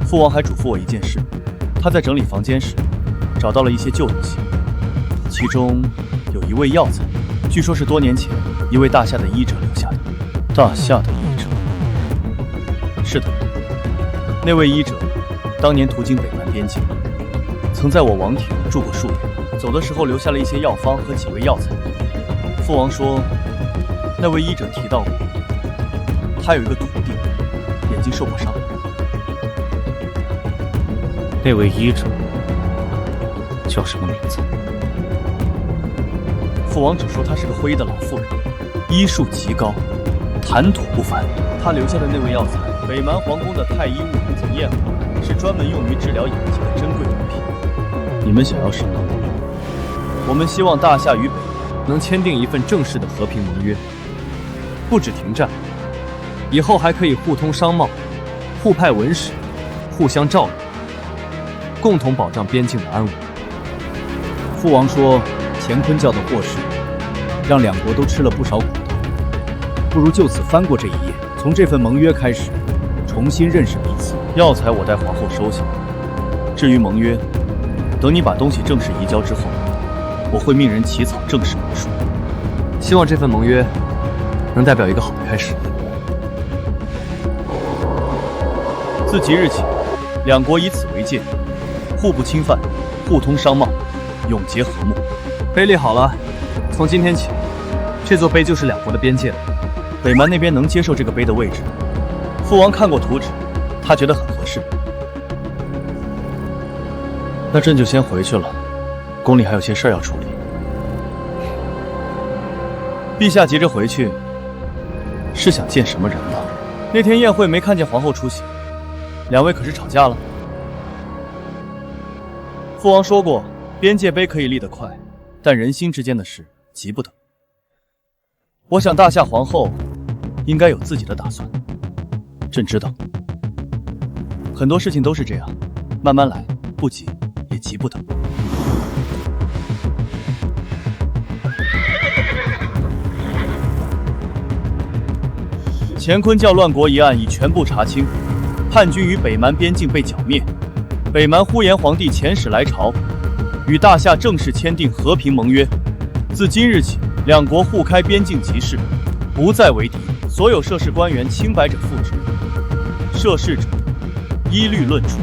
父王还嘱咐我一件事，他在整理房间时找到了一些旧东西，其中有一味药材，据说是多年前一位大夏的医者留下的。大夏的医者？是的，那位医者当年途经北蛮边境，曾在我王庭住过数月，走的时候留下了一些药方和几味药材。父王说，那位医者提到过，他有一个徒弟眼睛受过伤。那位医者叫什么名字？父王只说她是个灰衣的老妇人，医术极高，谈吐不凡。他留下的那味药材，北蛮皇宫的太医务曾验过，是专门用于治疗眼疾的珍贵物品。你们想要什么？我们希望大夏与北蛮能签订一份正式的和平盟约，不止停战，以后还可以互通商贸，互派文使，互相照料，共同保障边境的安稳。父王说，乾坤教的祸事让两国都吃了不少苦头，不如就此翻过这一页，从这份盟约开始，重新认识彼此。药材我待皇后收下，至于盟约，等你把东西正式移交之后，我会命人起草正式文书。希望这份盟约能代表一个好的开始。自即日起，两国以此为界，互不侵犯，互通商贸，永结和睦。碑立好了，从今天起，这座碑就是两国的边界了。北蛮那边能接受这个碑的位置，父王看过图纸，他觉得很合适。那朕就先回去了，宫里还有些事要处理。陛下急着回去，是想见什么人呢？那天宴会没看见皇后出席，两位可是吵架了？父王说过，边界碑可以立得快，但人心之间的事急不得。我想大夏皇后应该有自己的打算。朕知道，很多事情都是这样，慢慢来，不急也急不得。乾坤教乱国一案已全部查清，叛军于北蛮边境被剿灭，北蛮呼延皇帝遣使来朝，与大夏正式签订和平盟约。自今日起，两国互开边境即事，不再为敌。所有涉事官员清白者复职，涉事者一律论处。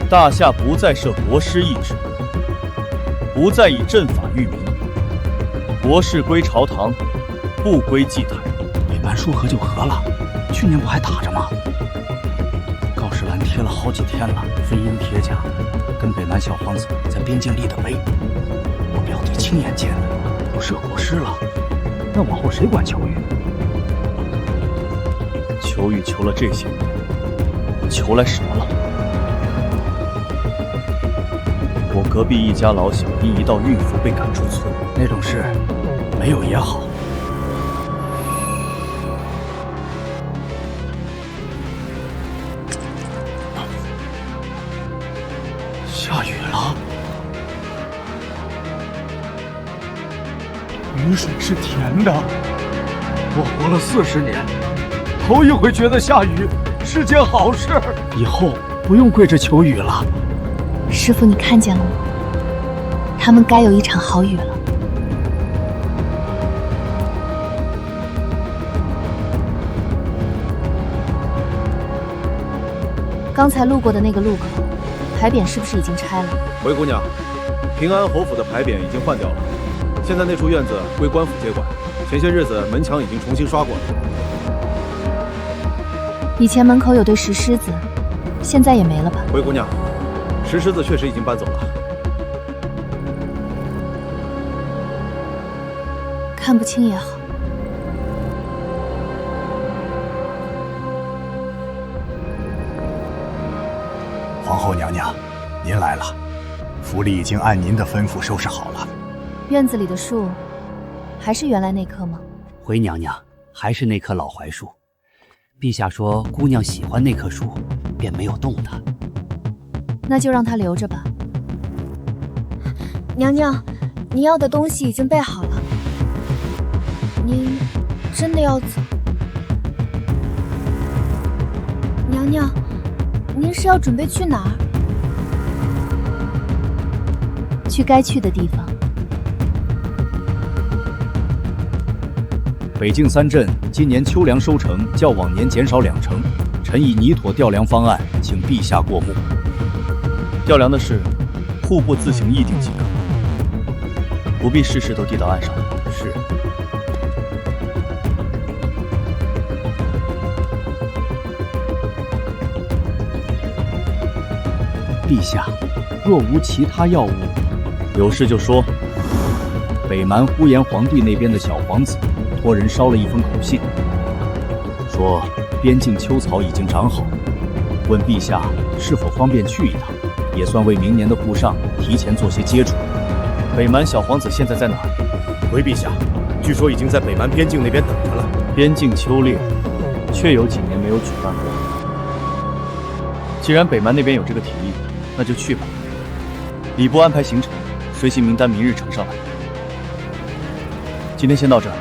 大夏不再设国师一职，不再以阵法育民，国事归朝堂，不归祭台。北蛮说和就和了，去年不还打着吗？告示栏贴了好几天了，飞鹰铁甲跟北蛮小皇子在边境立的碑，我表弟亲眼见的，不设国师了。那往后谁管求雨？求雨求了这些年，求来什么了？我隔壁一家老小因一道孕妇被赶出村，那种事没有也好。下雨了，雨水是甜的。我活了40年，头一回觉得下雨是件好事。以后不用跪着求雨了。师傅，你看见了吗？他们该有一场好雨了。刚才路过的那个路口，牌匾是不是已经拆了？回姑娘，平安侯府的牌匾已经换掉了，现在那处院子归官府接管。前些日子门墙已经重新刷过了。以前门口有对石狮子，现在也没了吧？回姑娘，石狮子确实已经搬走了。看不清也好。皇后娘娘，您来了，府里已经按您的吩咐收拾好了。院子里的树，还是原来那棵吗？回娘娘，还是那棵老槐树。陛下说姑娘喜欢那棵树，便没有动它。那就让它留着吧。娘娘，您要的东西已经备好了。您真的要走？娘娘，您是要准备去哪儿？去该去的地方。北境3镇今年秋粮收成较往年减少2成，臣以拟妥调粮方案，请陛下过目。调粮的事，户部自行议定即可，不必事事都递到岸上。是。陛下，若无其他要务，有事就说。北蛮呼延皇帝那边的小皇子托人捎了一封口信，说边境秋草已经长好，问陛下是否方便去一趟，也算为明年的户上提前做些接触。北蛮小皇子现在在哪儿？回陛下，据说已经在北蛮边境那边等着了。边境秋猎，确有几年没有举办过。既然北蛮那边有这个提议，那就去吧。礼部安排行程，随行名单明日呈上来。今天先到这儿。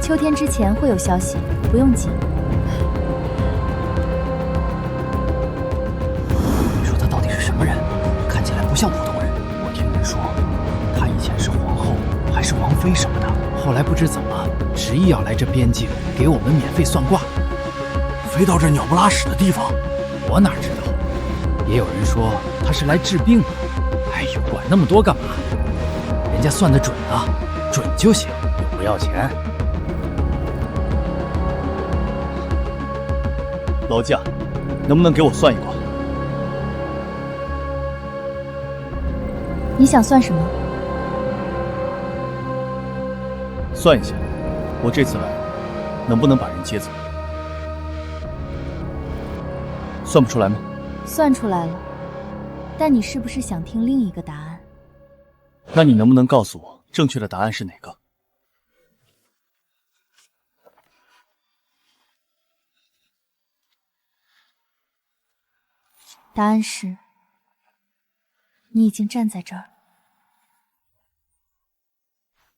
秋天之前会有消息，不用急。你说他到底是什么人？看起来不像普通人。我听人说，他以前是皇后，还是王妃什么的，后来不知怎么执意要来这边境给我们免费算卦，飞到这鸟不拉屎的地方，我哪知道？也有人说他是来治病的。哎呦，管那么多干嘛？人家算得准啊，准就行，又不要钱。劳驾，能不能给我算一卦？你想算什么？算一下，我这次来能不能把人接走？算不出来吗？算出来了，但你是不是想听另一个答案？那你能不能告诉我正确的答案是哪个？答案是，你已经站在这儿了。